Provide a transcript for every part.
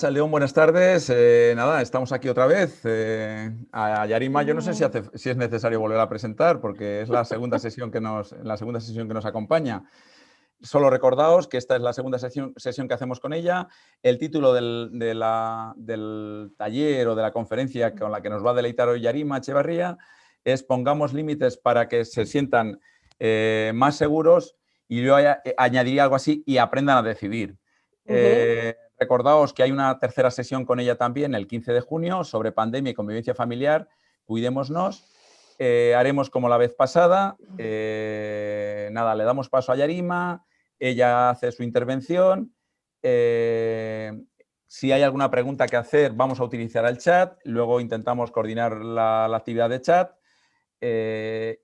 Aracha León, buenas tardes. Nada, estamos aquí otra vez. A Yarima, yo no sé si es necesario volver a presentar, porque es la segunda sesión que nos acompaña. Solo recordaos que esta es la segunda sesión que hacemos con ella. El título del taller o de la conferencia con la que nos va a deleitar hoy Yarima Echevarría es Pongamos límites para que se sientan más seguros, y yo añadiría algo así, y aprendan a decidir. Recordaos que hay una tercera sesión con ella también el 15 de junio sobre pandemia y convivencia familiar. Cuidémonos. Haremos como la vez pasada. Nada, le damos paso a Yarima. Ella hace su intervención. Si hay alguna pregunta que hacer, vamos a utilizar el chat. Luego intentamos coordinar la actividad de chat.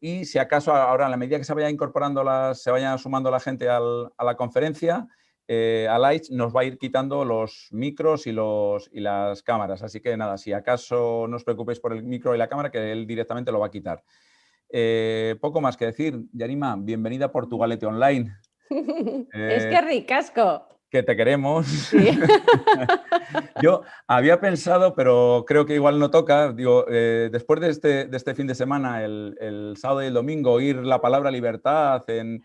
Y si acaso ahora, en la medida que se vaya incorporando, se vaya sumando la gente a la conferencia, Alaich nos va a ir quitando los micros y las cámaras. Así que nada, si acaso no os preocupéis por el micro y la cámara, que él directamente lo va a quitar. Poco más que decir. Yarima, bienvenida a Portugalete Online. Es que ricasco. Que te queremos. Sí. Yo había pensado, pero creo que igual no toca, digo, después de este fin de semana, el sábado y el domingo, oír la palabra libertad en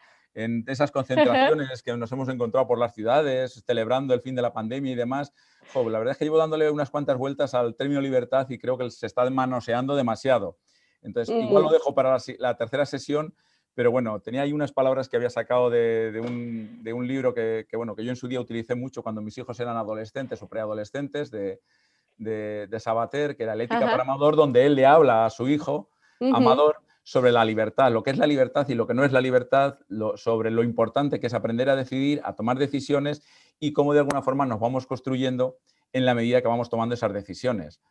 esas concentraciones que nos hemos encontrado por las ciudades, celebrando el fin de la pandemia y demás. La verdad es que llevo dándole unas cuantas vueltas al término libertad y creo que se está manoseando demasiado. Entonces, igual lo dejo para la tercera sesión. Pero bueno, tenía ahí unas palabras que había sacado de un libro que yo en su día utilicé mucho cuando mis hijos eran adolescentes o preadolescentes, de Sabater, que era La ética para Amador, donde él le habla a su hijo, Amador, sobre la libertad, lo que es la libertad y lo que no es la libertad, sobre lo importante que es aprender a decidir, a tomar decisiones y cómo de alguna forma nos vamos construyendo en la medida que vamos tomando esas decisiones.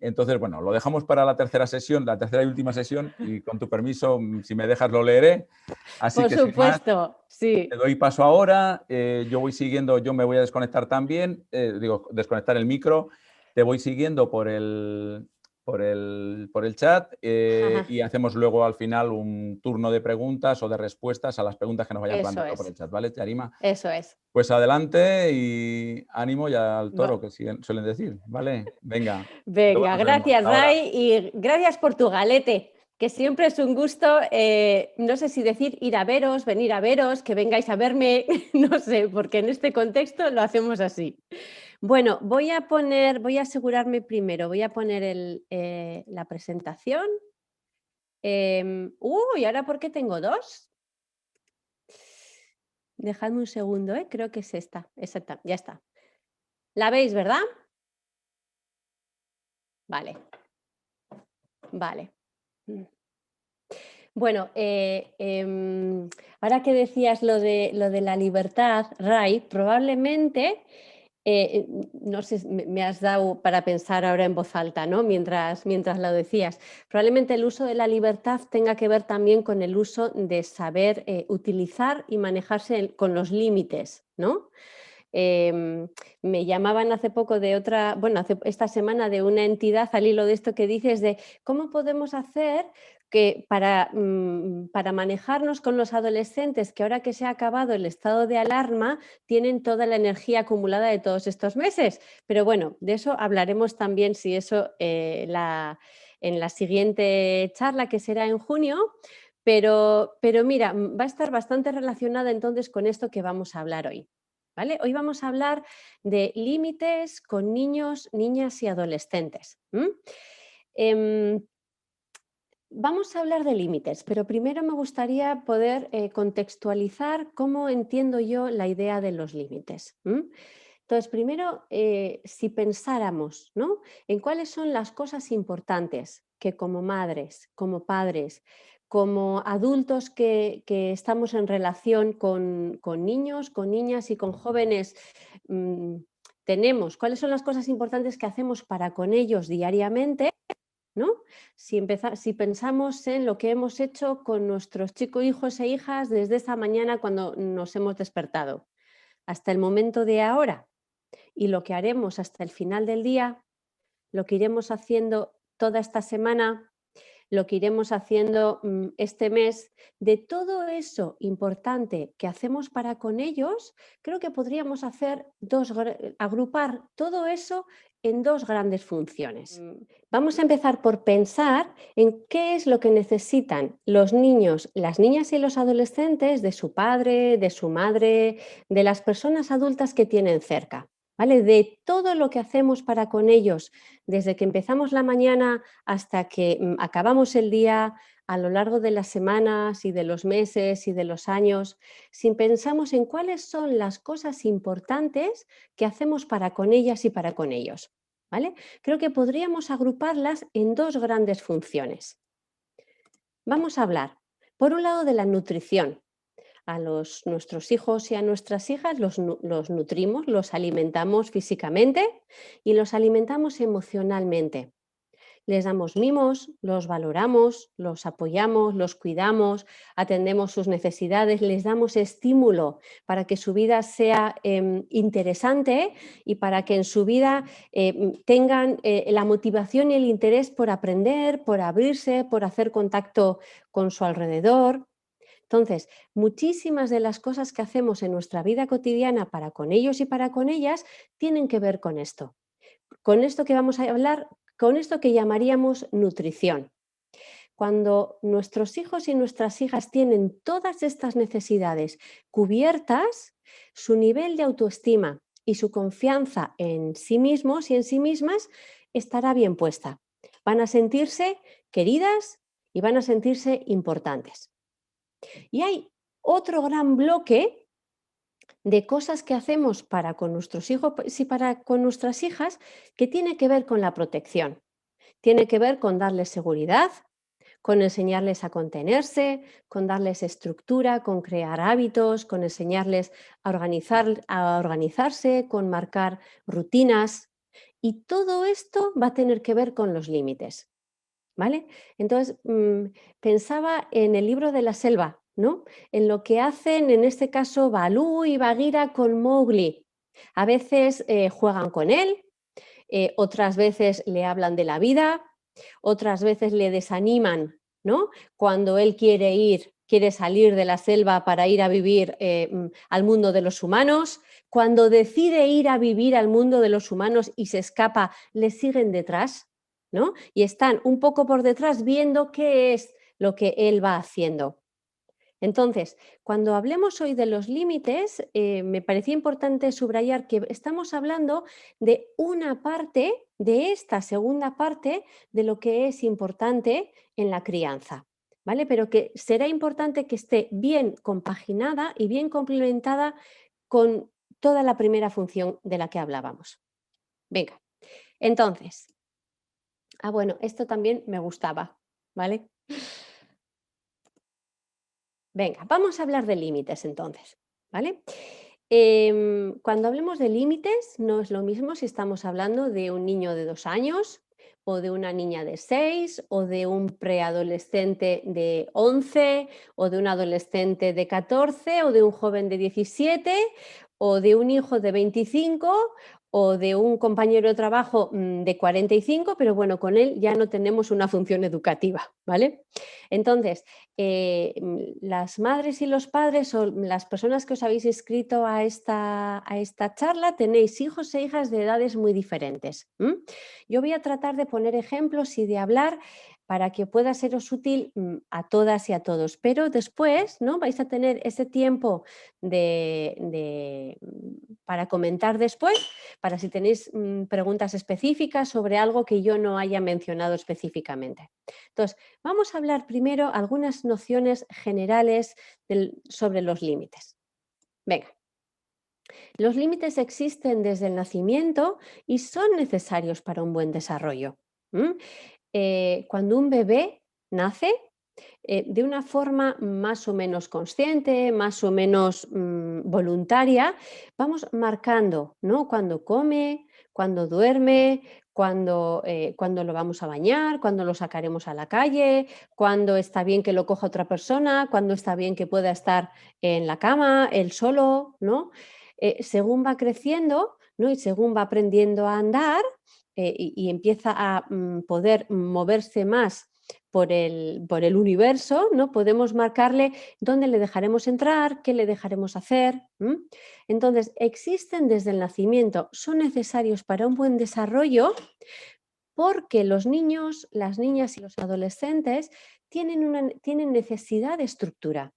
Entonces, bueno, lo dejamos para la tercera sesión, la tercera y última sesión, y con tu permiso, si me dejas, lo leeré. Así Por que, sin más, supuesto, sí. te doy paso ahora. Yo voy siguiendo, yo me voy a desconectar también, desconectar el micro. Te voy siguiendo por el chat y hacemos luego al final un turno de preguntas o de respuestas a las preguntas que nos vayan planteando por el chat, ¿vale, Yarima? Eso es. Pues adelante y ánimo ya al toro, que suelen decir, ¿vale? Venga. Venga, gracias, Ray, y gracias por tu galete, que siempre es un gusto, no sé si decir ir a veros, venir a veros, que vengáis a verme, no sé, porque en este contexto lo hacemos así. Bueno, voy a asegurarme primero, voy a poner la presentación. ¿Y ahora por qué tengo dos? Dejadme un segundo, creo que es esta. Exacta, ya está. ¿La veis, verdad? Vale. Vale. Bueno, ahora que decías lo de la libertad, Ray, probablemente, no sé, me has dado para pensar ahora en voz alta, ¿no? Mientras lo decías, probablemente el uso de la libertad tenga que ver también con el uso de saber utilizar y manejarse con los límites, ¿no? Me llamaban hace poco esta semana de una entidad al hilo de esto que dices de cómo podemos hacer que para manejarnos con los adolescentes que ahora que se ha acabado el estado de alarma tienen toda la energía acumulada de todos estos meses. Pero bueno, de eso hablaremos también, si eso, en la siguiente charla, que será en junio. Pero mira, va a estar bastante relacionada entonces con esto que vamos a hablar hoy. ¿Vale? Hoy vamos a hablar de límites con niños, niñas y adolescentes. Vamos a hablar de límites, pero primero me gustaría poder contextualizar cómo entiendo yo la idea de los límites. Entonces, primero, si pensáramos, ¿no?, en cuáles son las cosas importantes que como madres, como padres, como adultos que estamos en relación con niños, con niñas y con jóvenes, tenemos, cuáles son las cosas importantes que hacemos para con ellos diariamente, ¿no? Si pensamos en lo que hemos hecho con nuestros hijos e hijas desde esa mañana cuando nos hemos despertado hasta el momento de ahora, y lo que haremos hasta el final del día, lo que iremos haciendo toda esta semana, lo que iremos haciendo este mes, de todo eso importante que hacemos para con ellos, creo que podríamos agrupar todo eso en dos grandes funciones. Vamos a empezar por pensar en qué es lo que necesitan los niños, las niñas y los adolescentes de su padre, de su madre, de las personas adultas que tienen cerca, ¿vale? De todo lo que hacemos para con ellos, desde que empezamos la mañana hasta que acabamos el día, a lo largo de las semanas y de los meses y de los años, si pensamos en cuáles son las cosas importantes que hacemos para con ellas y para con ellos, ¿vale? Creo que podríamos agruparlas en dos grandes funciones. Vamos a hablar, por un lado, de la nutrición. Nuestros hijos y a nuestras hijas los nutrimos, los alimentamos físicamente y los alimentamos emocionalmente. Les damos mimos, los valoramos, los apoyamos, los cuidamos, atendemos sus necesidades, les damos estímulo para que su vida sea interesante y para que en su vida tengan la motivación y el interés por aprender, por abrirse, por hacer contacto con su alrededor. Entonces, muchísimas de las cosas que hacemos en nuestra vida cotidiana para con ellos y para con ellas tienen que ver con esto que vamos a hablar, con esto que llamaríamos nutrición. Cuando nuestros hijos y nuestras hijas tienen todas estas necesidades cubiertas, su nivel de autoestima y su confianza en sí mismos y en sí mismas estará bien puesta. Van a sentirse queridas y van a sentirse importantes. Y hay otro gran bloque de cosas que hacemos para con nuestros hijos y para con nuestras hijas que tiene que ver con la protección. Tiene que ver con darles seguridad, con enseñarles a contenerse, con darles estructura, con crear hábitos, con enseñarles a organizarse, con marcar rutinas. Y todo esto va a tener que ver con los límites. ¿Vale? Entonces, pensaba en el libro de la selva, ¿no? En lo que hacen, en este caso, Balú y Bagheera con Mowgli. A veces juegan con él, otras veces le hablan de la vida, otras veces le desaniman, ¿no? Cuando él quiere salir de la selva para ir a vivir al mundo de los humanos. Cuando decide ir a vivir al mundo de los humanos y se escapa, le siguen detrás, ¿no? Y están un poco por detrás viendo qué es lo que él va haciendo. Entonces, cuando hablemos hoy de los límites, me parecía importante subrayar que estamos hablando de una parte, de esta segunda parte, de lo que es importante en la crianza, ¿vale? Pero que será importante que esté bien compaginada y bien complementada con toda la primera función de la que hablábamos. Venga, entonces, bueno, esto también me gustaba, ¿vale? Venga, vamos a hablar de límites entonces, ¿vale? Cuando hablemos de límites, no es lo mismo si estamos hablando de un niño de 2 años o de una niña de 6 o de un preadolescente de 11 o de un adolescente de 14 o de un joven de 17 o de un hijo de 25 o de un compañero de trabajo de 45, pero bueno, con él ya no tenemos una función educativa, ¿vale? Entonces, las madres y los padres o las personas que os habéis inscrito a esta charla tenéis hijos e hijas de edades muy diferentes. Yo voy a tratar de poner ejemplos y de hablar para que pueda seros útil a todas y a todos, pero después, ¿no? Vais a tener ese tiempo para comentar después, para si tenéis preguntas específicas sobre algo que yo no haya mencionado específicamente. Entonces, vamos a hablar primero algunas nociones generales sobre los límites. Venga, los límites existen desde el nacimiento y son necesarios para un buen desarrollo. Cuando un bebé nace, de una forma más o menos consciente, más o menos voluntaria, vamos marcando, ¿no? Cuando come, cuando duerme, cuando lo vamos a bañar, cuando lo sacaremos a la calle, cuando está bien que lo coja otra persona, cuando está bien que pueda estar en la cama, él solo, ¿no? Según va creciendo, ¿no? Y según va aprendiendo a andar y empieza a poder moverse más por el universo, ¿no? Podemos marcarle dónde le dejaremos entrar, qué le dejaremos hacer. Entonces, existen desde el nacimiento, son necesarios para un buen desarrollo porque los niños, las niñas y los adolescentes tienen necesidad de estructura.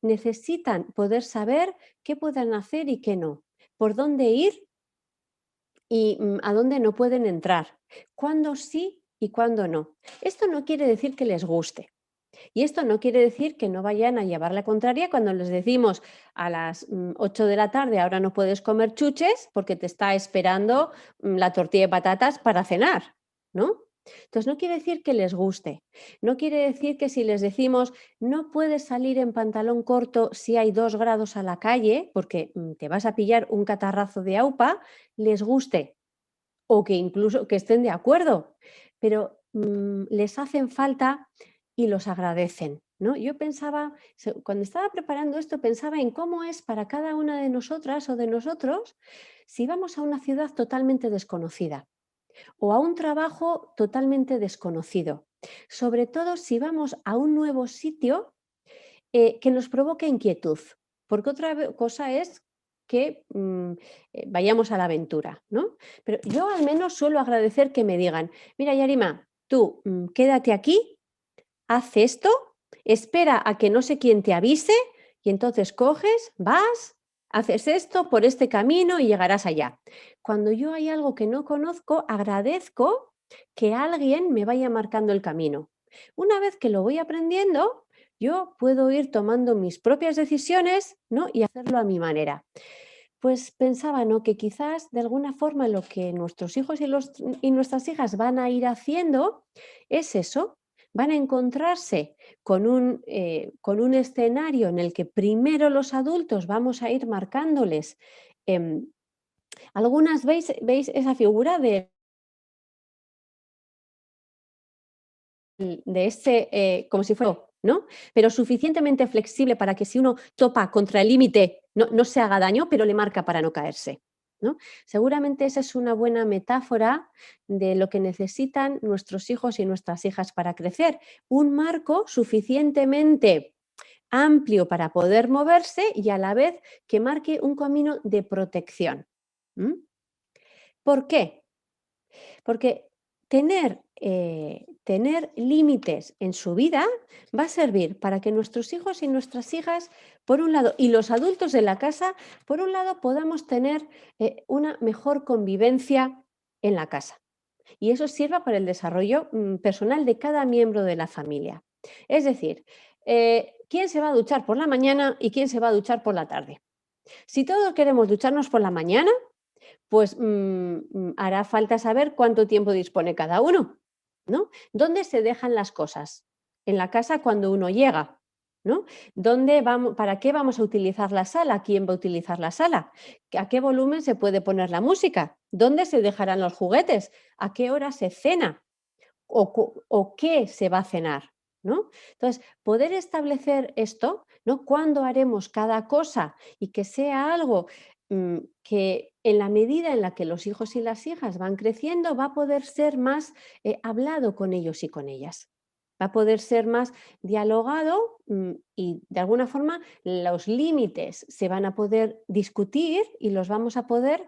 Necesitan poder saber qué pueden hacer y qué no, por dónde ir y a dónde no pueden entrar, cuándo sí y cuándo no. Esto no quiere decir que les guste. Y esto no quiere decir que no vayan a llevar la contraria cuando les decimos a las 8 de la tarde, ahora no puedes comer chuches porque te está esperando la tortilla de patatas para cenar, ¿no? Entonces no quiere decir que les guste, no quiere decir que si les decimos no puedes salir en pantalón corto si hay 2 grados a la calle porque te vas a pillar un catarrazo de aupa, les guste o que incluso que estén de acuerdo, pero les hacen falta y los agradecen, ¿no? Yo pensaba, cuando estaba preparando esto, pensaba en cómo es para cada una de nosotras o de nosotros si vamos a una ciudad totalmente desconocida o a un trabajo totalmente desconocido. Sobre todo si vamos a un nuevo sitio que nos provoque inquietud, porque otra cosa es que vayamos a la aventura, ¿no? Pero yo al menos suelo agradecer que me digan, mira Yarima, tú quédate aquí, haz esto, espera a que no sé quién te avise y entonces coges, vas, haces esto por este camino y llegarás allá. Cuando yo hay algo que no conozco, agradezco que alguien me vaya marcando el camino. Una vez que lo voy aprendiendo, yo puedo ir tomando mis propias decisiones, ¿no? Y hacerlo a mi manera. Pues pensaba, ¿no? Que quizás de alguna forma lo que nuestros hijos y nuestras hijas van a ir haciendo es eso. Van a encontrarse con un escenario en el que primero los adultos vamos a ir marcándoles. Algunas veis esa figura de este, como si fuera, ¿no? Pero suficientemente flexible para que si uno topa contra el límite no se haga daño, pero le marca para no caerse, ¿no? Seguramente esa es una buena metáfora de lo que necesitan nuestros hijos y nuestras hijas para crecer. Un marco suficientemente amplio para poder moverse y a la vez que marque un camino de protección. ¿Por qué? Porque tener límites en su vida va a servir para que nuestros hijos y nuestras hijas, por un lado, y los adultos de la casa, por un lado, podamos tener una mejor convivencia en la casa. Y eso sirva para el desarrollo personal de cada miembro de la familia. Es decir, ¿quién se va a duchar por la mañana y quién se va a duchar por la tarde? Si todos queremos ducharnos por la mañana, pues hará falta saber cuánto tiempo dispone cada uno, ¿no? ¿Dónde se dejan las cosas? En la casa cuando uno llega, ¿no? ¿Para qué vamos a utilizar la sala? ¿Quién va a utilizar la sala? ¿A qué volumen se puede poner la música? ¿Dónde se dejarán los juguetes? ¿A qué hora se cena? ¿O qué se va a cenar? ¿No? Entonces, poder establecer esto, ¿no? ¿Cuándo haremos cada cosa? Y que sea algo que en la medida en la que los hijos y las hijas van creciendo, va a poder ser más hablado con ellos y con ellas. Va a poder ser más dialogado y de alguna forma los límites se van a poder discutir y los vamos a poder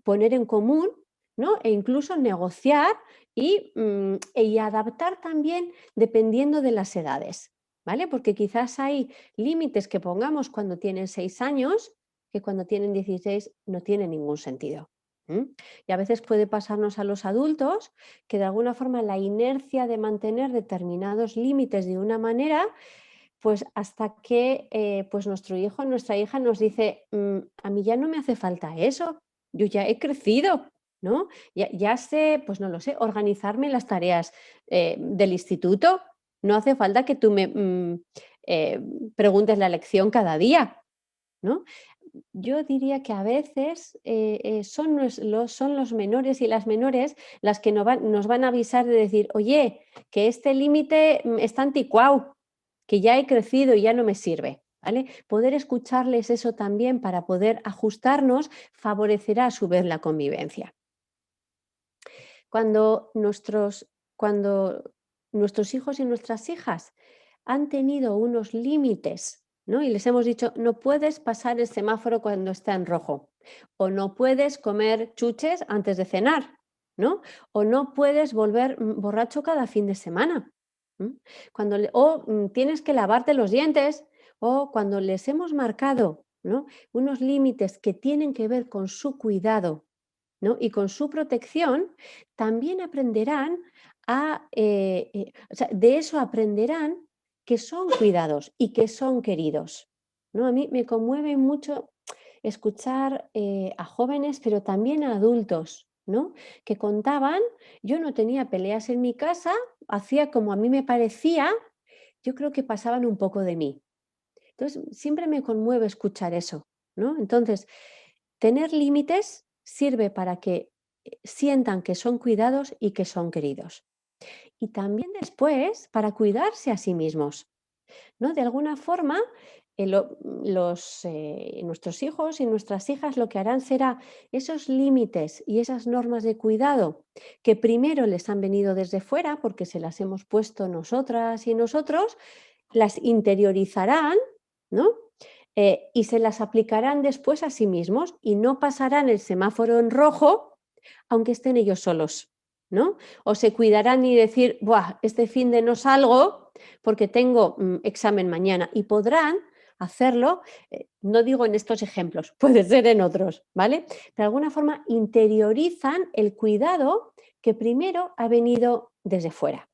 poner en común, ¿no? E incluso negociar y adaptar también dependiendo de las edades, ¿vale? Porque quizás hay límites que pongamos cuando tienen 6 años que cuando tienen 16 no tiene ningún sentido. Y a veces puede pasarnos a los adultos que de alguna forma la inercia de mantener determinados límites de una manera, pues hasta que pues nuestro hijo o nuestra hija nos dice, a mí ya no me hace falta eso, yo ya he crecido, ¿no? Ya sé, pues no lo sé, organizarme las tareas del instituto. No hace falta que tú me preguntes la lección cada día, ¿no? Yo diría que a veces son los menores y las menores las que nos van a avisar de decir, oye, que este límite está anticuado, que ya he crecido y ya no me sirve. ¿Vale? Poder escucharles eso también para poder ajustarnos favorecerá a su vez la convivencia. Cuando nuestros hijos y nuestras hijas han tenido unos límites, ¿no? Y les hemos dicho, no puedes pasar el semáforo cuando está en rojo, o no puedes comer chuches antes de cenar, ¿no? O no puedes volver borracho cada fin de semana. Tienes que lavarte los dientes, o cuando les hemos marcado, ¿no?, unos límites que tienen que ver con su cuidado, ¿no?, y con su protección, también aprenderán o sea, de eso aprenderán que son cuidados y que son queridos, ¿no? A mí me conmueve mucho escuchar a jóvenes, pero también a adultos, ¿no?, que contaban, yo no tenía peleas en mi casa, hacía como a mí me parecía, yo creo que pasaban un poco de mí. Entonces, siempre me conmueve escuchar eso, ¿no? Entonces, tener límites sirve para que sientan que son cuidados y que son queridos. Y también después para cuidarse a sí mismos, ¿no? De alguna forma, nuestros hijos y nuestras hijas lo que harán será esos límites y esas normas de cuidado que primero les han venido desde fuera, porque se las hemos puesto nosotras y nosotros, las interiorizarán, ¿no? Y se las aplicarán después a sí mismos y no pasarán el semáforo en rojo aunque estén ellos solos, ¿no? O se cuidarán y decir, buah, este fin de no salgo porque tengo examen mañana, y podrán hacerlo, no digo en estos ejemplos, puede ser en otros, ¿vale? De alguna forma interiorizan el cuidado que primero ha venido desde fuera.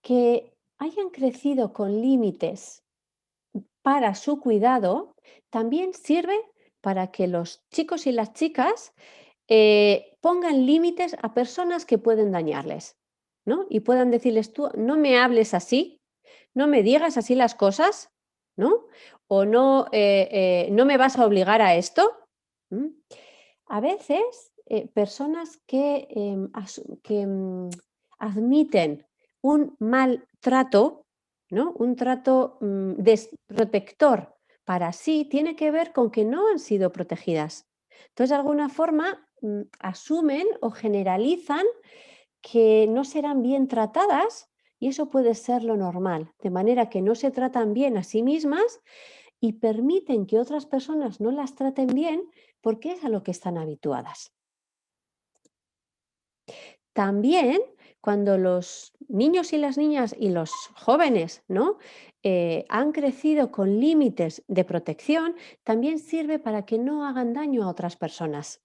Que hayan crecido con límites para su cuidado también sirve para que los chicos y las chicas pongan límites a personas que pueden dañarles, ¿no? Y puedan decirles, tú no me hables así, no me digas así las cosas, ¿no? O no, no me vas a obligar a esto. ¿Mm? A veces, personas que admiten un mal trato, ¿no?, un trato desprotector para sí, tiene que ver con que no han sido protegidas. Entonces, de alguna forma, asumen o generalizan que no serán bien tratadas, y eso puede ser lo normal, de manera que no se tratan bien a sí mismas y permiten que otras personas no las traten bien porque es a lo que están habituadas. También cuando los niños y las niñas y los jóvenes, ¿no?, han crecido con límites de protección, también sirve para que no hagan daño a otras personas,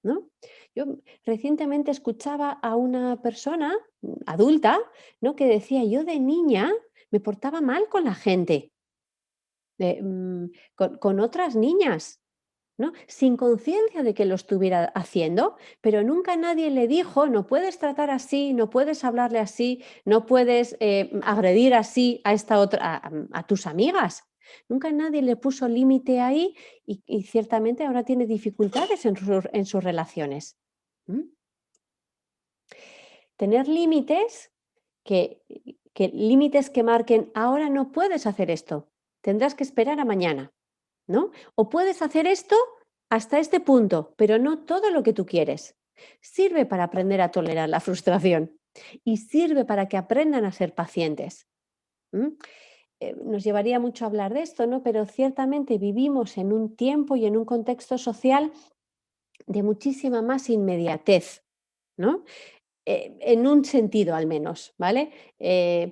¿no? Yo recientemente escuchaba a una persona adulta, ¿no?, que decía, yo de niña me portaba mal con la gente, con otras niñas, ¿no?, sin conciencia de que lo estuviera haciendo, pero nunca nadie le dijo, no puedes tratar así, no puedes hablarle así, no puedes agredir así a esta otra, a tus amigas. Nunca nadie le puso límite ahí, y ciertamente ahora tiene dificultades en sus relaciones. ¿Mm? Tener límites límites que marquen, ahora no puedes hacer esto, tendrás que esperar a mañana, ¿no? O puedes hacer esto hasta este punto, pero no todo lo que tú quieres. Sirve para aprender a tolerar la frustración y sirve para que aprendan a ser pacientes. ¿M? Nos llevaría mucho a hablar de esto, ¿no? Pero ciertamente vivimos en un tiempo y en un contexto social de muchísima más inmediatez, ¿no? En un sentido al menos, ¿vale?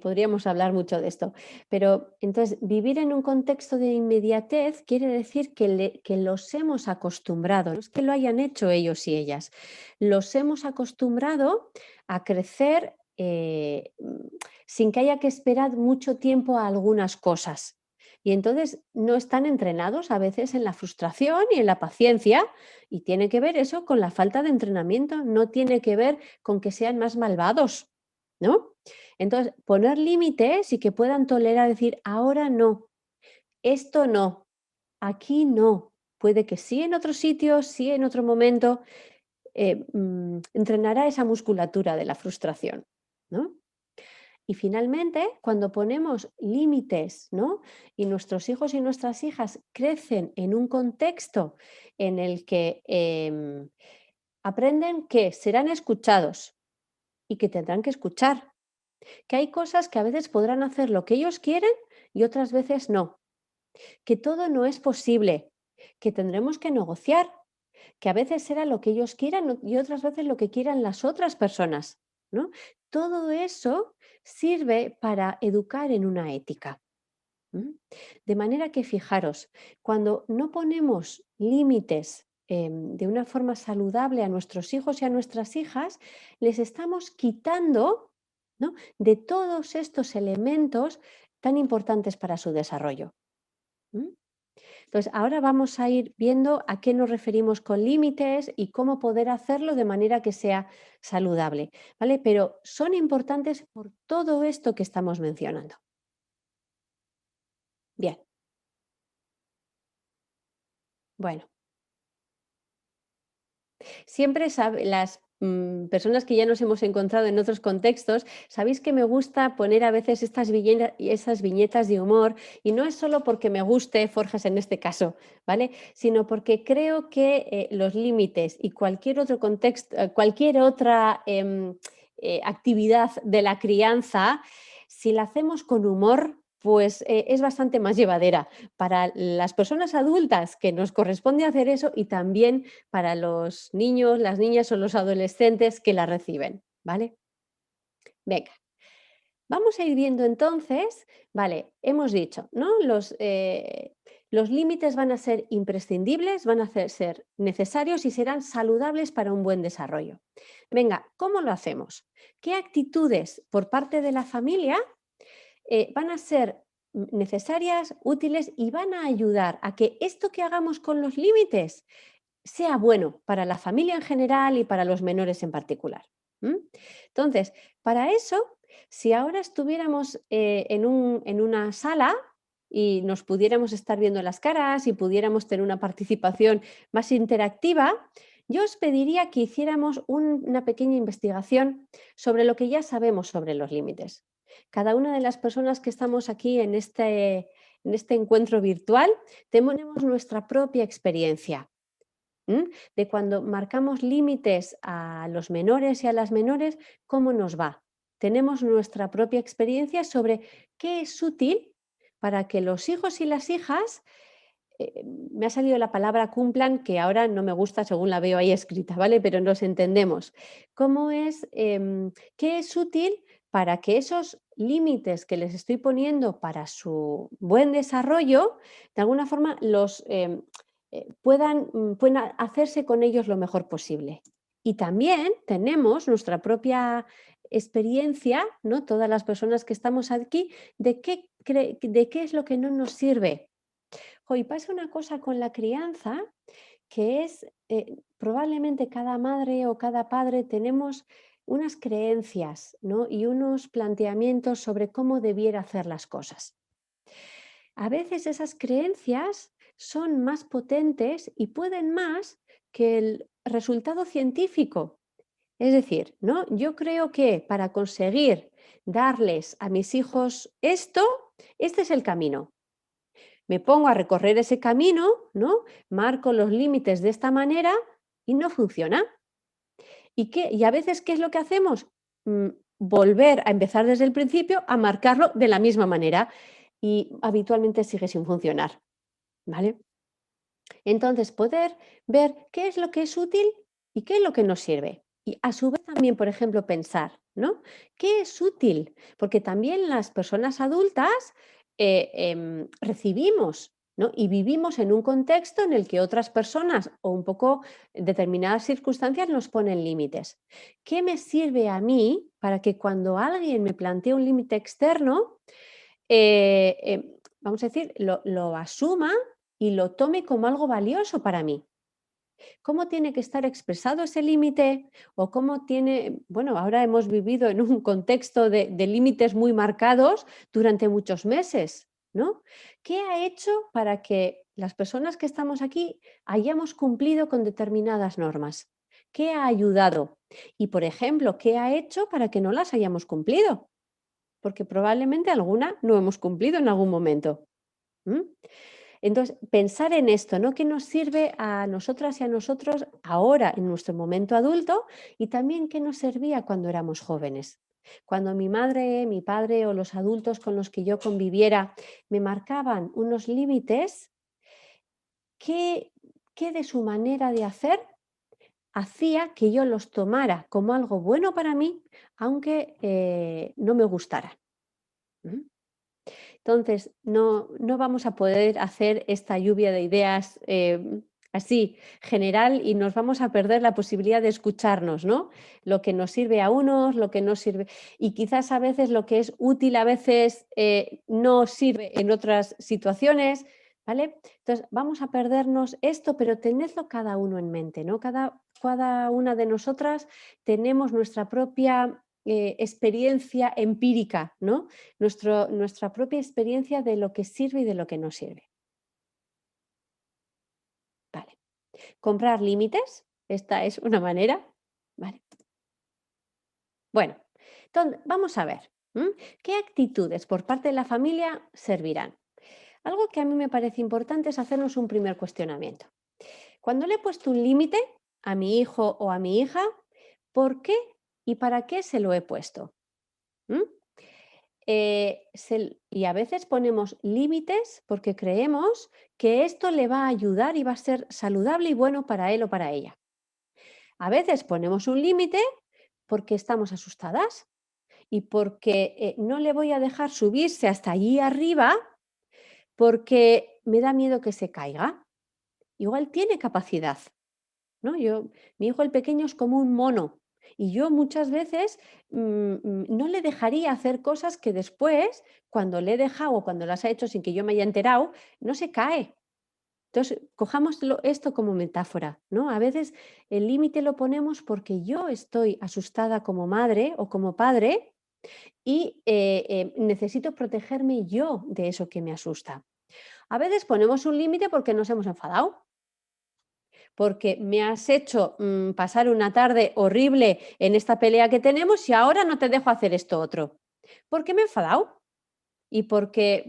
Podríamos hablar mucho de esto, pero entonces vivir en un contexto de inmediatez quiere decir que los hemos acostumbrado, no es que lo hayan hecho ellos y ellas, los hemos acostumbrado a crecer sin que haya que esperar mucho tiempo a algunas cosas. Y entonces no están entrenados a veces en la frustración y en la paciencia, y tiene que ver eso con la falta de entrenamiento, no tiene que ver con que sean más malvados, ¿no? Entonces, poner límites y que puedan tolerar, decir, ahora no, esto no, aquí no. Puede que sí en otro sitio, sí en otro momento, entrenará esa musculatura de la frustración, ¿no? Y finalmente, cuando ponemos límites, ¿no?, y nuestros hijos y nuestras hijas crecen en un contexto en el que aprenden que serán escuchados y que tendrán que escuchar, que hay cosas que a veces podrán hacer lo que ellos quieren y otras veces no, que todo no es posible, que tendremos que negociar, que a veces será lo que ellos quieran y otras veces lo que quieran las otras personas, ¿no? Todo eso sirve para educar en una ética. ¿M? De manera que fijaros, cuando no ponemos límites de una forma saludable a nuestros hijos y a nuestras hijas, les estamos quitando, ¿no?, de todos estos elementos tan importantes para su desarrollo. ¿M? Entonces, ahora vamos a ir viendo a qué nos referimos con límites y cómo poder hacerlo de manera que sea saludable, ¿vale? Pero son importantes por todo esto que estamos mencionando. Bien, bueno. Siempre las personas que ya nos hemos encontrado en otros contextos, sabéis que me gusta poner a veces esas viñetas de humor, y no es solo porque me guste Forjas en este caso, ¿vale? Sino porque creo que los límites y cualquier otro contexto, cualquier otra actividad de la crianza, si la hacemos con humor, pues es bastante más llevadera para las personas adultas que nos corresponde hacer eso, y también para los niños, las niñas o los adolescentes que la reciben, ¿vale? Venga, vamos a ir viendo entonces, vale, hemos dicho, ¿no? Los límites van a ser imprescindibles, van a ser necesarios y serán saludables para un buen desarrollo. Venga, ¿cómo lo hacemos? ¿Qué actitudes por parte de la familia van a ser necesarias, útiles y van a ayudar a que esto que hagamos con los límites sea bueno para la familia en general y para los menores en particular? ¿M? Entonces, para eso, si ahora estuviéramos en una sala y nos pudiéramos estar viendo las caras y pudiéramos tener una participación más interactiva, yo os pediría que hiciéramos una pequeña investigación sobre lo que ya sabemos sobre los límites. Cada una de las personas que estamos aquí en este encuentro virtual tenemos nuestra propia experiencia. De cuando marcamos límites a los menores y a las menores, ¿cómo nos va? Tenemos nuestra propia experiencia sobre qué es útil para que los hijos y las hijas, me ha salido la palabra cumplan, que ahora no me gusta según la veo ahí escrita, ¿vale? Pero nos entendemos. ¿Qué es útil para que esos límites que les estoy poniendo para su buen desarrollo, de alguna forma puedan hacerse con ellos lo mejor posible? Y también tenemos nuestra propia experiencia, ¿no? Todas las personas que estamos aquí, de qué es lo que no nos sirve. Y pasa una cosa con la crianza, que es, probablemente cada madre o cada padre tenemos unas creencias, ¿no?, y unos planteamientos sobre cómo debiera hacer las cosas. A veces esas creencias son más potentes y pueden más que el resultado científico. Es decir, ¿no?, yo creo que para conseguir darles a mis hijos esto, este es el camino. Me pongo a recorrer ese camino, ¿no? Marco los límites de esta manera y no funciona. ¿Y a veces qué es lo que hacemos? Volver a empezar desde el principio a marcarlo de la misma manera, y habitualmente sigue sin funcionar, ¿vale? Entonces, poder ver qué es lo que es útil y qué es lo que nos sirve. Y a su vez también, por ejemplo, pensar, ¿no? ¿Qué es útil? Porque también las personas adultas recibimos, ¿no?, y vivimos en un contexto en el que otras personas o un poco determinadas circunstancias nos ponen límites. ¿Qué me sirve a mí para que cuando alguien me plantea un límite externo, vamos a decir, lo asuma y lo tome como algo valioso para mí? ¿Cómo tiene que estar expresado ese límite? O cómo tiene, bueno, ahora hemos vivido en un contexto de límites muy marcados durante muchos meses, ¿no? ¿Qué ha hecho para que las personas que estamos aquí hayamos cumplido con determinadas normas? ¿Qué ha ayudado? Y, por ejemplo, ¿qué ha hecho para que no las hayamos cumplido? Porque probablemente alguna no hemos cumplido en algún momento. ¿M? Entonces, pensar en esto, ¿no? ¿Qué nos sirve a nosotras y a nosotros ahora, en nuestro momento adulto? Y también qué nos servía cuando éramos jóvenes. Cuando mi madre, mi padre o los adultos con los que yo conviviera me marcaban unos límites, ¿qué, qué de su manera de hacer hacía que yo los tomara como algo bueno para mí, aunque no me gustara? ¿Mm? Entonces, no vamos a poder hacer esta lluvia de ideas así general y nos vamos a perder la posibilidad de escucharnos, ¿no? Lo que nos sirve a unos, lo que no sirve. Y quizás a veces lo que es útil a veces no sirve en otras situaciones, ¿vale? Entonces, vamos a perdernos esto, pero tenedlo cada uno en mente, ¿no? Cada una de nosotras tenemos nuestra propia experiencia empírica, ¿no? Nuestra propia experiencia de lo que sirve y de lo que no sirve. Vale. Comprar límites, esta es una manera. Vale. Bueno, entonces, vamos a ver, ¿qué actitudes por parte de la familia servirán? Algo que a mí me parece importante es hacernos un primer cuestionamiento. Cuando le he puesto un límite a mi hijo o a mi hija, ¿por qué y para qué se lo he puesto? ¿Mm? Y a veces ponemos límites porque creemos que esto le va a ayudar y va a ser saludable y bueno para él o para ella. A veces ponemos un límite porque estamos asustadas y porque no le voy a dejar subirse hasta allí arriba porque me da miedo que se caiga. Igual tiene capacidad, ¿no? Mi hijo el pequeño es como un mono y yo muchas veces no le dejaría hacer cosas que después, cuando le he dejado o cuando las ha hecho sin que yo me haya enterado, no se cae. Entonces, cojamos esto como metáfora, ¿no? A veces el límite lo ponemos porque yo estoy asustada como madre o como padre y necesito protegerme yo de eso que me asusta. A veces ponemos un límite porque nos hemos enfadado, porque me has hecho pasar una tarde horrible en esta pelea que tenemos y ahora no te dejo hacer esto otro. Porque me he enfadado y porque,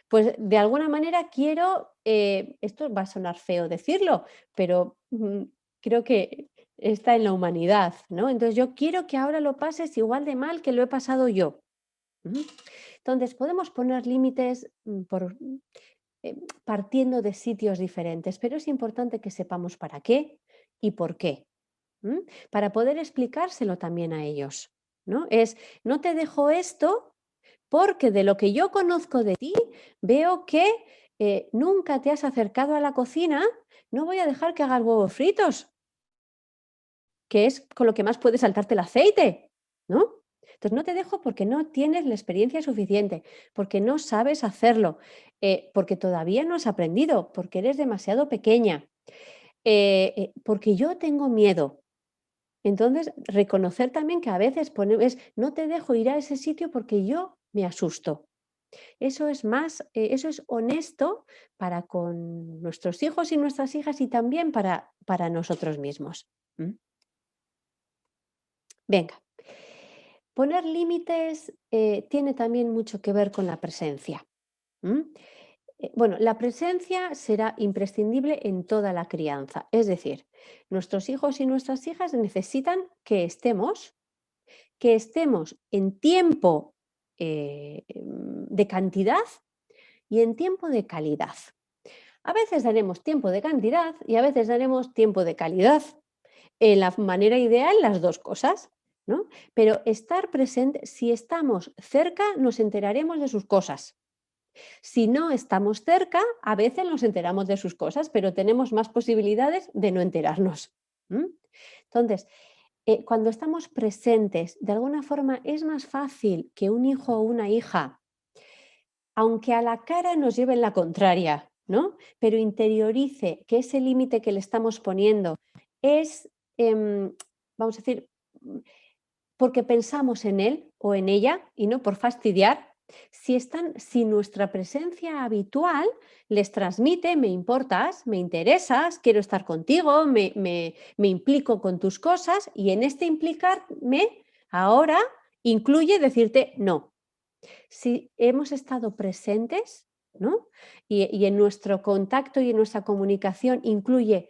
pues de alguna manera quiero, esto va a sonar feo decirlo, pero creo que está en la humanidad, ¿no? Entonces yo quiero que ahora lo pases igual de mal que lo he pasado yo. Ujú. Entonces podemos poner límites partiendo de sitios diferentes, pero es importante que sepamos para qué y por qué, para poder explicárselo también a ellos, ¿no? No te dejo esto porque de lo que yo conozco de ti, veo que nunca te has acercado a la cocina, no voy a dejar que hagas huevos fritos, que es con lo que más puede saltarte el aceite, ¿no? Entonces no te dejo porque no tienes la experiencia suficiente, porque no sabes hacerlo, porque todavía no has aprendido, porque eres demasiado pequeña, porque yo tengo miedo. Entonces, reconocer también que a veces no te dejo ir a ese sitio porque yo me asusto. Eso es eso es honesto para con nuestros hijos y nuestras hijas y también para nosotros mismos. ¿Mm? Venga, poner límites tiene también mucho que ver con la presencia. ¿Mm? Bueno, la presencia será imprescindible en toda la crianza. Es decir, nuestros hijos y nuestras hijas necesitan que estemos en tiempo de cantidad y en tiempo de calidad. A veces daremos tiempo de cantidad y a veces daremos tiempo de calidad. En la manera ideal, las dos cosas, ¿no? Pero estar presente, si estamos cerca, nos enteraremos de sus cosas. Si no estamos cerca, a veces nos enteramos de sus cosas, pero tenemos más posibilidades de no enterarnos. Entonces, cuando estamos presentes, de alguna forma es más fácil que un hijo o una hija, aunque a la cara nos lleven la contraria, ¿no? Pero interiorice que ese límite que le estamos poniendo es, vamos a decir, porque pensamos en él o en ella y no por fastidiar. Si nuestra presencia habitual les transmite, me importas, me interesas, quiero estar contigo, me implico con tus cosas y en este implicarme ahora incluye decirte no. Si hemos estado presentes, ¿no? Y en nuestro contacto y en nuestra comunicación incluye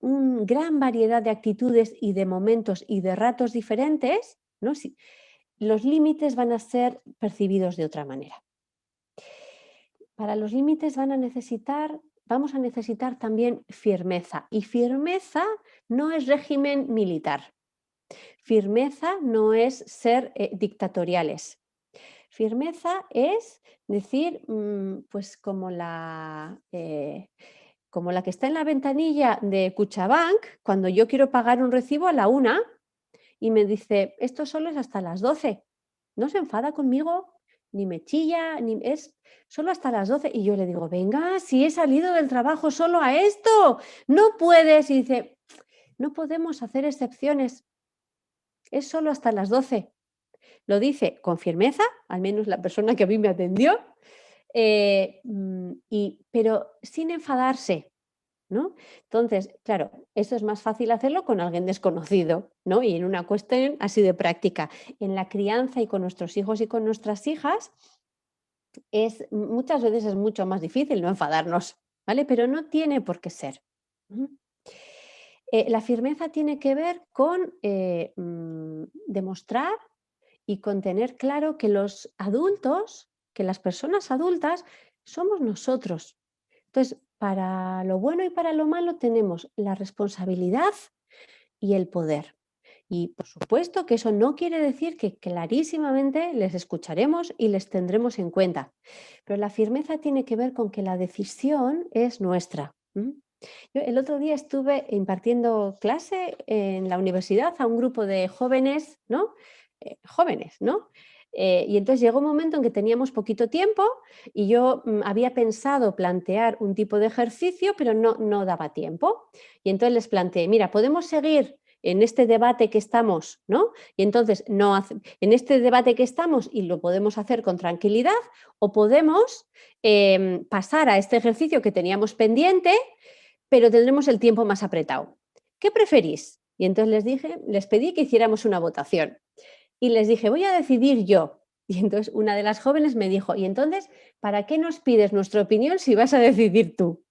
una gran variedad de actitudes y de momentos y de ratos diferentes, ¿no? Los límites van a ser percibidos de otra manera. Para los límites vamos a necesitar también firmeza. Y firmeza no es régimen militar. Firmeza no es ser dictatoriales. Firmeza es decir, pues como la que está en la ventanilla de Cuchabank, cuando yo quiero pagar un recibo a la 1 y me dice, esto solo es hasta las 12. No se enfada conmigo, ni me chilla, ni es solo hasta las 12. Y yo le digo, venga, si he salido del trabajo solo a esto, no puedes. Y dice, no podemos hacer excepciones, es solo hasta las 12. Lo dice con firmeza, al menos la persona que a mí me atendió, pero sin enfadarse, ¿no? Entonces, claro, eso es más fácil hacerlo con alguien desconocido, ¿no? Y en una cuestión así de práctica. En la crianza y con nuestros hijos y con nuestras hijas, muchas veces es mucho más difícil no enfadarnos, ¿vale? Pero no tiene por qué ser. La firmeza tiene que ver con demostrar y con tener claro que los adultos, que las personas adultas, somos nosotros. Entonces, para lo bueno y para lo malo tenemos la responsabilidad y el poder. Y por supuesto que eso no quiere decir que clarísimamente les escucharemos y les tendremos en cuenta. Pero la firmeza tiene que ver con que la decisión es nuestra. Yo el otro día estuve impartiendo clase en la universidad a un grupo de jóvenes, ¿no? Jóvenes, ¿no? Y entonces llegó un momento en que teníamos poquito tiempo y yo había pensado plantear un tipo de ejercicio, pero no daba tiempo. Y entonces les planteé, mira, podemos seguir en este debate que estamos, ¿no? Y entonces en este debate que estamos y lo podemos hacer con tranquilidad o podemos pasar a este ejercicio que teníamos pendiente, pero tendremos el tiempo más apretado. ¿Qué preferís? Y entonces les pedí que hiciéramos una votación. Y les dije, voy a decidir yo. Y entonces una de las jóvenes me dijo, y entonces, ¿para qué nos pides nuestra opinión si vas a decidir tú?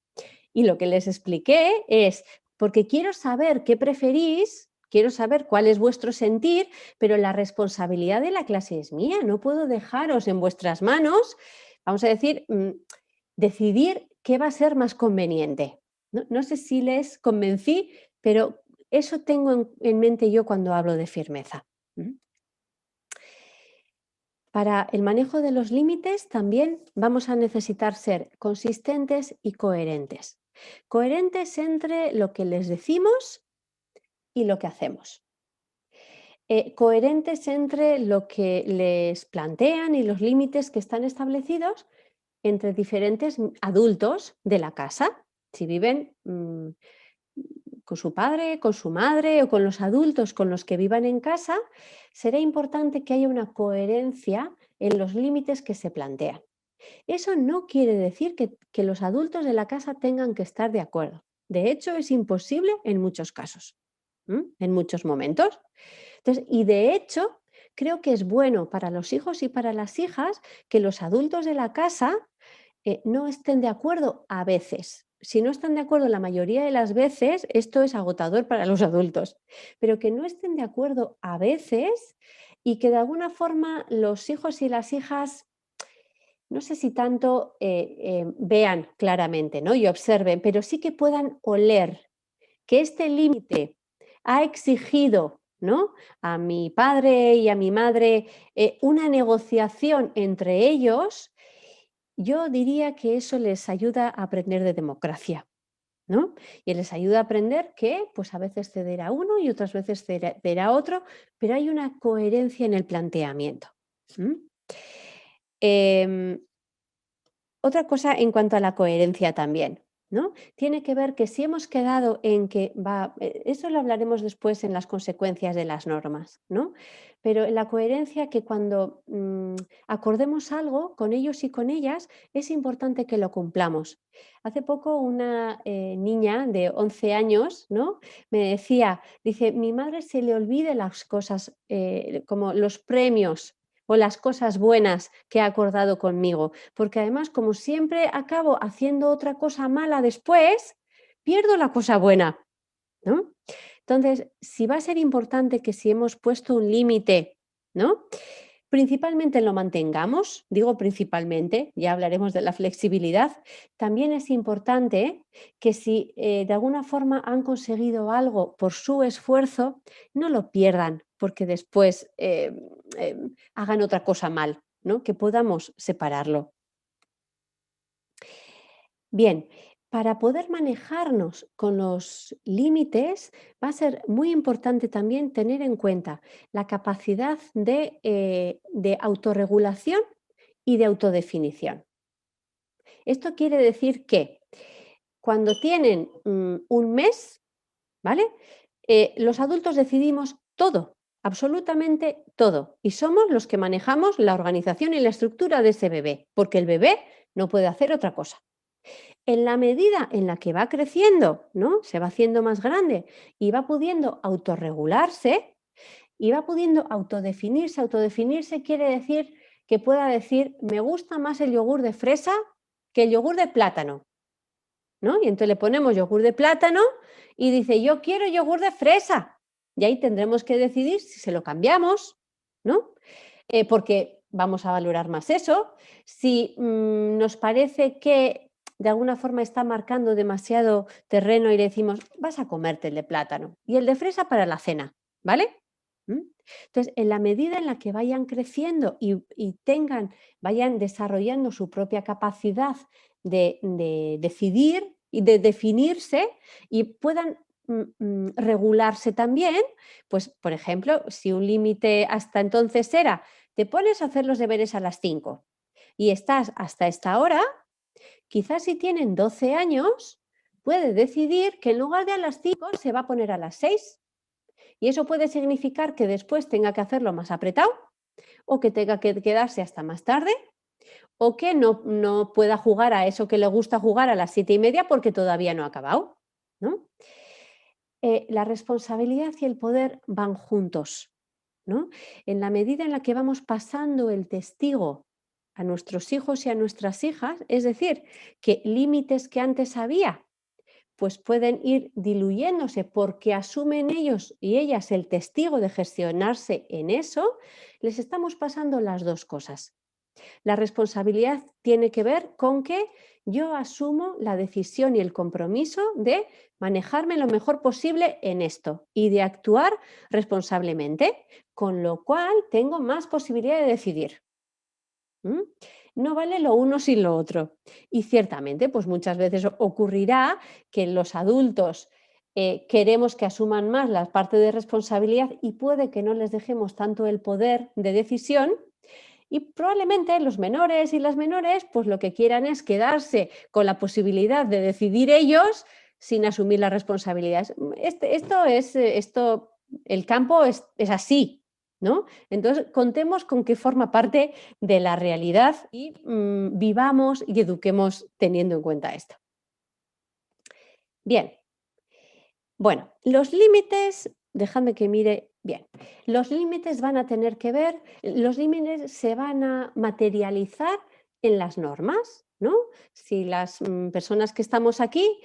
Y lo que les expliqué es, porque quiero saber qué preferís, quiero saber cuál es vuestro sentir, pero la responsabilidad de la clase es mía, no puedo dejaros en vuestras manos, vamos a decir, decidir qué va a ser más conveniente. No sé si les convencí, pero eso tengo en mente yo cuando hablo de firmeza. Para el manejo de los límites también vamos a necesitar ser consistentes y coherentes. Coherentes entre lo que les decimos y lo que hacemos. Coherentes entre lo que les plantean y los límites que están establecidos entre diferentes adultos de la casa. Si viven con su padre, con su madre o con los adultos con los que vivan en casa, será importante que haya una coherencia en los límites que se plantean. Eso no quiere decir que los adultos de la casa tengan que estar de acuerdo. De hecho, es imposible en muchos casos, en muchos momentos. Entonces, y de hecho, creo que es bueno para los hijos y para las hijas que los adultos de la casa no estén de acuerdo a veces. Si no están de acuerdo la mayoría de las veces, esto es agotador para los adultos, pero que no estén de acuerdo a veces y que de alguna forma los hijos y las hijas, no sé si tanto vean claramente, ¿no? Y observen, pero sí que puedan oler que este límite ha exigido, ¿no?, a mi padre y a mi madre una negociación entre ellos. Yo diría que eso les ayuda a aprender de democracia, ¿no? Y les ayuda a aprender que pues a veces ceder a uno y otras veces ceder a otro, pero hay una coherencia en el planteamiento. Em, Otra cosa en cuanto a la coherencia también, ¿no? Tiene que ver que si hemos quedado en que eso lo hablaremos después en las consecuencias de las normas, ¿no? Pero en la coherencia que cuando acordemos algo con ellos y con ellas, es importante que lo cumplamos. Hace poco una niña de 11 años, ¿no?, me decía, dice, mi madre se le olvide las cosas como los premios o las cosas buenas que ha acordado conmigo, porque además, como siempre acabo haciendo otra cosa mala después, pierdo la cosa buena, ¿no? Entonces, sí va a ser importante que si hemos puesto un límite, ¿no? Principalmente lo mantengamos, digo principalmente, ya hablaremos de la flexibilidad. También es importante que si de alguna forma han conseguido algo por su esfuerzo, no lo pierdan porque después hagan otra cosa mal, ¿no? Que podamos separarlo. Bien, para poder manejarnos con los límites va a ser muy importante también tener en cuenta la capacidad de autorregulación y de autodefinición. Esto quiere decir que cuando tienen un mes, ¿vale? Los adultos decidimos todo, absolutamente todo, y somos los que manejamos la organización y la estructura de ese bebé, porque el bebé no puede hacer otra cosa. En la medida en la que va creciendo, ¿no? Se va haciendo más grande y va pudiendo autorregularse y va pudiendo autodefinirse. Autodefinirse quiere decir que pueda decir, me gusta más el yogur de fresa que el yogur de plátano, ¿no? Y entonces le ponemos yogur de plátano y dice, yo quiero yogur de fresa. Y ahí tendremos que decidir si se lo cambiamos, ¿no? Porque vamos a valorar más eso. Si nos parece que de alguna forma está marcando demasiado terreno y le decimos, vas a comerte el de plátano y el de fresa para la cena, ¿vale? ¿Mm? Entonces, en la medida en la que vayan creciendo y vayan desarrollando su propia capacidad de decidir y de definirse y puedan regularse también, pues, por ejemplo, si un límite hasta entonces era, te pones a hacer los deberes a las 5 y estás hasta esta hora, quizás si tienen 12 años, puede decidir que en lugar de a las 5 se va a poner a las 6. Y eso puede significar que después tenga que hacerlo más apretado o que tenga que quedarse hasta más tarde o que no pueda jugar a eso que le gusta jugar a las 7:30 porque todavía no ha acabado, ¿no? La responsabilidad y el poder van juntos, ¿no? En la medida en la que vamos pasando el testigo a nuestros hijos y a nuestras hijas, es decir, que límites que antes había, pues pueden ir diluyéndose porque asumen ellos y ellas el testigo de gestionarse en eso, les estamos pasando las dos cosas. La responsabilidad tiene que ver con que yo asumo la decisión y el compromiso de manejarme lo mejor posible en esto y de actuar responsablemente, con lo cual tengo más posibilidad de decidir. ¿Mm? No vale lo uno sin lo otro. Y ciertamente, pues muchas veces ocurrirá que los adultos queremos que asuman más la parte de responsabilidad y puede que no les dejemos tanto el poder de decisión. Y probablemente los menores y las menores, pues lo que quieran es quedarse con la posibilidad de decidir ellos sin asumir las responsabilidades. El campo es así, ¿no? Entonces, contemos con qué forma parte de la realidad y vivamos y eduquemos teniendo en cuenta esto. Bien, bueno, los límites, dejadme que mire bien, los límites van a tener que ver, los límites se van a materializar en las normas, ¿no? Si las personas que estamos aquí,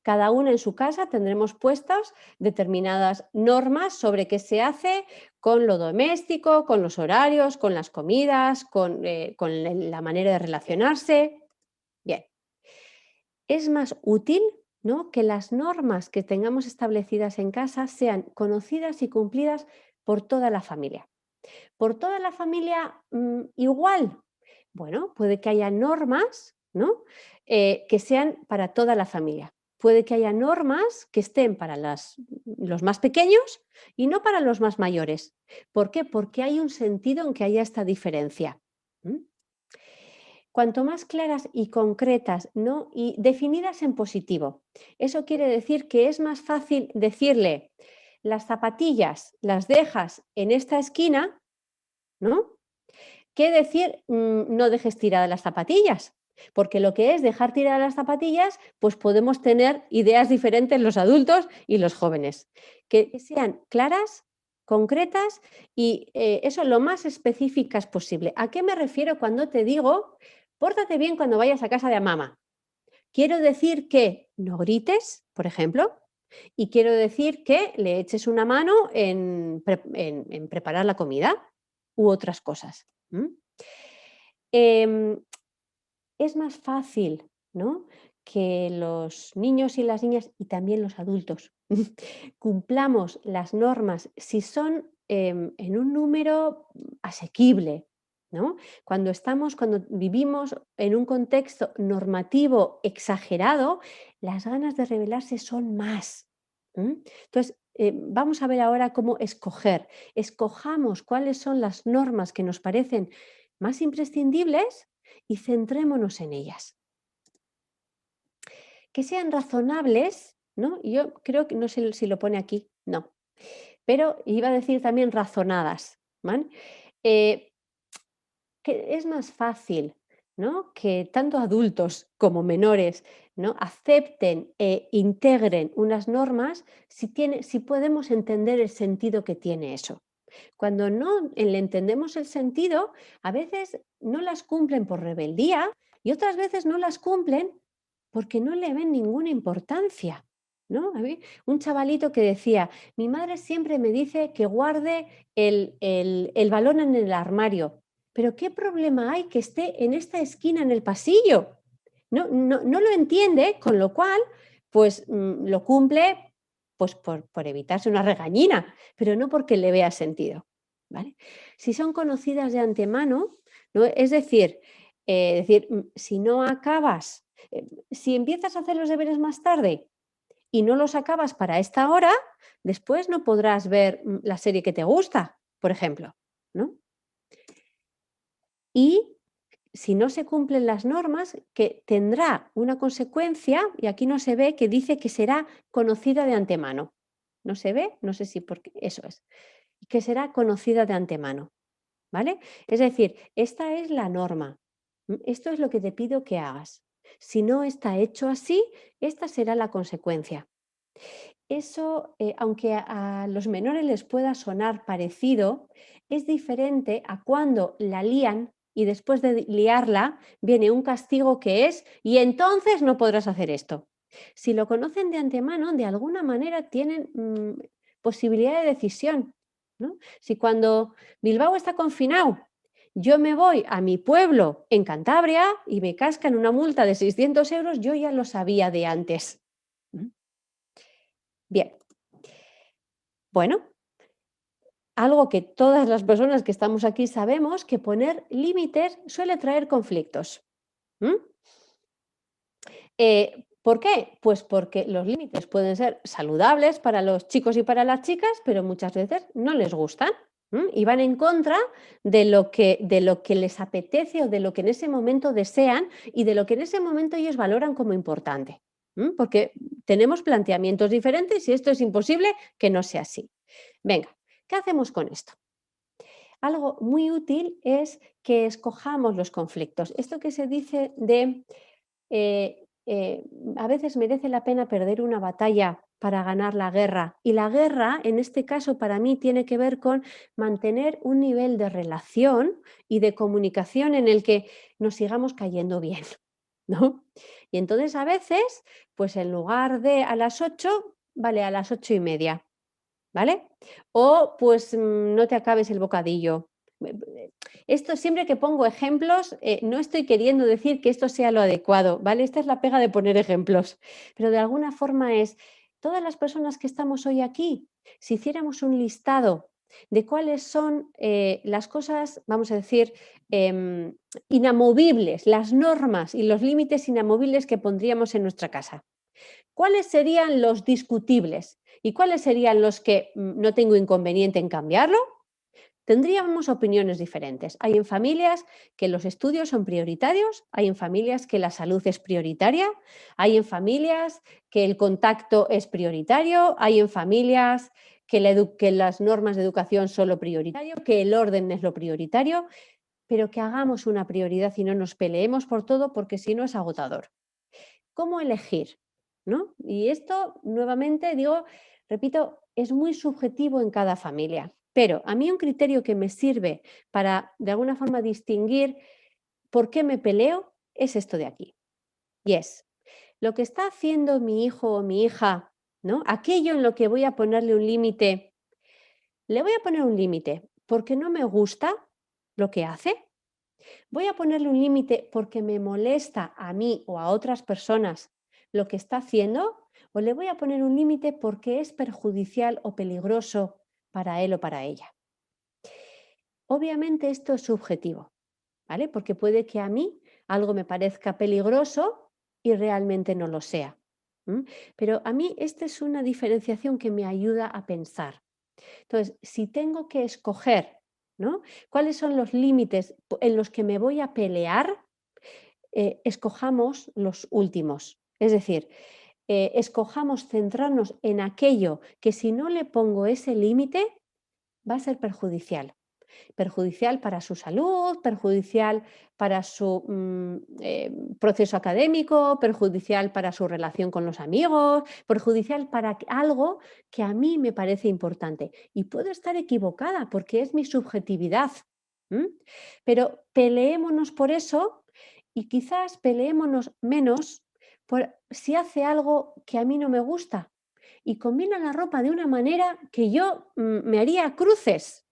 cada una en su casa tendremos puestas determinadas normas sobre qué se hace con lo doméstico, con los horarios, con las comidas, con la manera de relacionarse. Bien, es más útil, ¿no?, que las normas que tengamos establecidas en casa sean conocidas y cumplidas por toda la familia. Por toda la familia igual. Bueno, puede que haya normas, ¿no?, que sean para toda la familia. Puede que haya normas que estén para los más pequeños y no para los más mayores. ¿Por qué? Porque hay un sentido en que haya esta diferencia. ¿Mm? Cuanto más claras y concretas, ¿no?, y definidas en positivo. Eso quiere decir que es más fácil decirle, las zapatillas las dejas en esta esquina, ¿no?, que decir, no dejes tiradas las zapatillas. Porque lo que es dejar tiradas las zapatillas, pues podemos tener ideas diferentes los adultos y los jóvenes. Que sean claras, concretas y eso lo más específicas posible. ¿A qué me refiero cuando te digo, pórtate bien cuando vayas a casa de mamá? Quiero decir que no grites, por ejemplo, y quiero decir que le eches una mano en preparar la comida u otras cosas. Em, es más fácil, ¿no?, que los niños y las niñas y también los adultos cumplamos las normas si son en un número asequible, ¿no? Cuando vivimos en un contexto normativo exagerado, las ganas de rebelarse son más. Entonces, vamos a ver ahora cómo escoger. Escojamos cuáles son las normas que nos parecen más imprescindibles y centrémonos en ellas. Que sean razonables, ¿no? Yo creo que no sé si lo pone aquí, no. Pero iba a decir también razonadas, ¿vale? Eh, que es más fácil, ¿no?, que tanto adultos como menores, ¿no?, acepten e integren unas normas si podemos entender el sentido que tiene eso. Cuando no le entendemos el sentido, a veces no las cumplen por rebeldía y otras veces no las cumplen porque no le ven ninguna importancia, ¿no? Un chavalito que decía, mi madre siempre me dice que guarde el balón en el armario, pero ¿qué problema hay que esté en esta esquina en el pasillo? No lo entiende, con lo cual, pues lo cumple pues por evitarse una regañina, pero no porque le vea sentido, ¿vale? Si son conocidas de antemano, ¿no? Es decir, si no acabas, si empiezas a hacer los deberes más tarde y no los acabas para esta hora, después no podrás ver la serie que te gusta, por ejemplo, ¿no? Y si no se cumplen las normas, que tendrá una consecuencia, y aquí no se ve, que dice que será conocida de antemano. ¿No se ve? No sé si porque eso es. Que será conocida de antemano, ¿vale? Es decir, esta es la norma. Esto es lo que te pido que hagas. Si no está hecho así, esta será la consecuencia. Eso, aunque a los menores les pueda sonar parecido, es diferente a cuando la lían y después de liarla viene un castigo que es y entonces no podrás hacer esto. Si lo conocen de antemano, de alguna manera tienen posibilidad de decisión, ¿no? Si cuando Bilbao está confinado, yo me voy a mi pueblo en Cantabria y me cascan una multa de 600 euros, yo ya lo sabía de antes. Bien, bueno, algo que todas las personas que estamos aquí sabemos, que poner límites suele traer conflictos. ¿Mm? ¿Por qué? Pues porque los límites pueden ser saludables para los chicos y para las chicas, pero muchas veces no les gustan. Y van en contra de lo que les apetece o de lo que en ese momento desean y de lo que en ese momento ellos valoran como importante. Porque tenemos planteamientos diferentes y esto es imposible que no sea así. Venga, ¿qué hacemos con esto? Algo muy útil es que escojamos los conflictos. Esto que se dice de a veces merece la pena perder una batalla para ganar la guerra. Y la guerra, en este caso, para mí tiene que ver con mantener un nivel de relación y de comunicación en el que nos sigamos cayendo bien, ¿no? Y entonces a veces, pues en lugar de a las 8, vale, a las 8:30. ¿Vale? O pues no te acabes el bocadillo. Esto siempre que pongo ejemplos, no estoy queriendo decir que esto sea lo adecuado, ¿vale? Esta es la pega de poner ejemplos, pero de alguna forma es, todas las personas que estamos hoy aquí, si hiciéramos un listado de cuáles son las cosas, vamos a decir, inamovibles, las normas y los límites inamovibles que pondríamos en nuestra casa. ¿Cuáles serían los discutibles? ¿Y cuáles serían los que no tengo inconveniente en cambiarlo? Tendríamos opiniones diferentes. Hay en familias que los estudios son prioritarios, hay en familias que la salud es prioritaria, hay en familias que el contacto es prioritario, hay en familias que las normas de educación son lo prioritario, que el orden es lo prioritario, pero que hagamos una prioridad y no nos peleemos por todo porque si no es agotador. ¿Cómo elegir? ¿No? Y esto, nuevamente, digo, repito, es muy subjetivo en cada familia. Pero a mí un criterio que me sirve para, de alguna forma, distinguir por qué me peleo es esto de aquí. Y es, lo que está haciendo mi hijo o mi hija, ¿no? Aquello en lo que voy a ponerle un límite, le voy a poner un límite porque no me gusta lo que hace. Voy a ponerle un límite porque me molesta a mí o a otras personas lo que está haciendo, o le voy a poner un límite porque es perjudicial o peligroso para él o para ella. Obviamente esto es subjetivo, ¿vale? Porque puede que a mí algo me parezca peligroso y realmente no lo sea. ¿M? Pero a mí esta es una diferenciación que me ayuda a pensar. Entonces, si tengo que escoger, ¿no? ¿Cuáles son los límites en los que me voy a pelear? Escojamos los últimos. Es decir, escojamos centrarnos en aquello que si no le pongo ese límite va a ser perjudicial. Perjudicial para su salud, perjudicial para su proceso académico, perjudicial para su relación con los amigos, perjudicial para algo que a mí me parece importante. Y puedo estar equivocada porque es mi subjetividad. ¿M? Pero peleémonos por eso y quizás peleémonos menos por si hace algo que a mí no me gusta y combina la ropa de una manera que yo me haría cruces,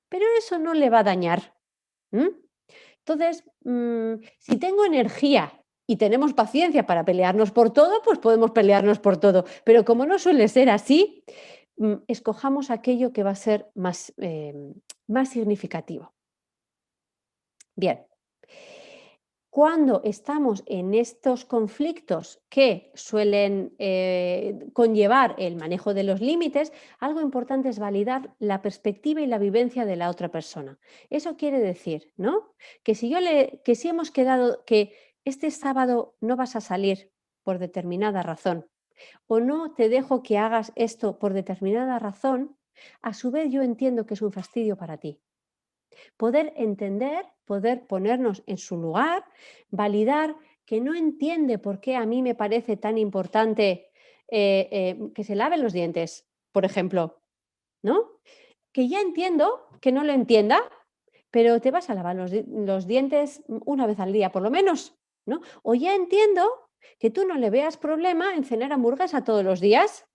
pero eso no le va a dañar. ¿M? Entonces, si tengo energía y tenemos paciencia para pelearnos por todo, pues podemos pelearnos por todo. Pero como no suele ser así, escojamos aquello que va a ser más significativo. Bien, cuando estamos en estos conflictos que suelen conllevar el manejo de los límites, algo importante es validar la perspectiva y la vivencia de la otra persona. Eso quiere decir, ¿no? Que que si hemos quedado que este sábado no vas a salir por determinada razón o no te dejo que hagas esto por determinada razón, a su vez yo entiendo que es un fastidio para ti. Poder entender, poder ponernos en su lugar, validar que no entiende por qué a mí me parece tan importante que se laven los dientes, por ejemplo, ¿no? Que ya entiendo que no lo entienda, pero te vas a lavar los dientes una vez al día, por lo menos, ¿no? O ya entiendo que tú no le veas problema en cenar hamburguesa todos los días,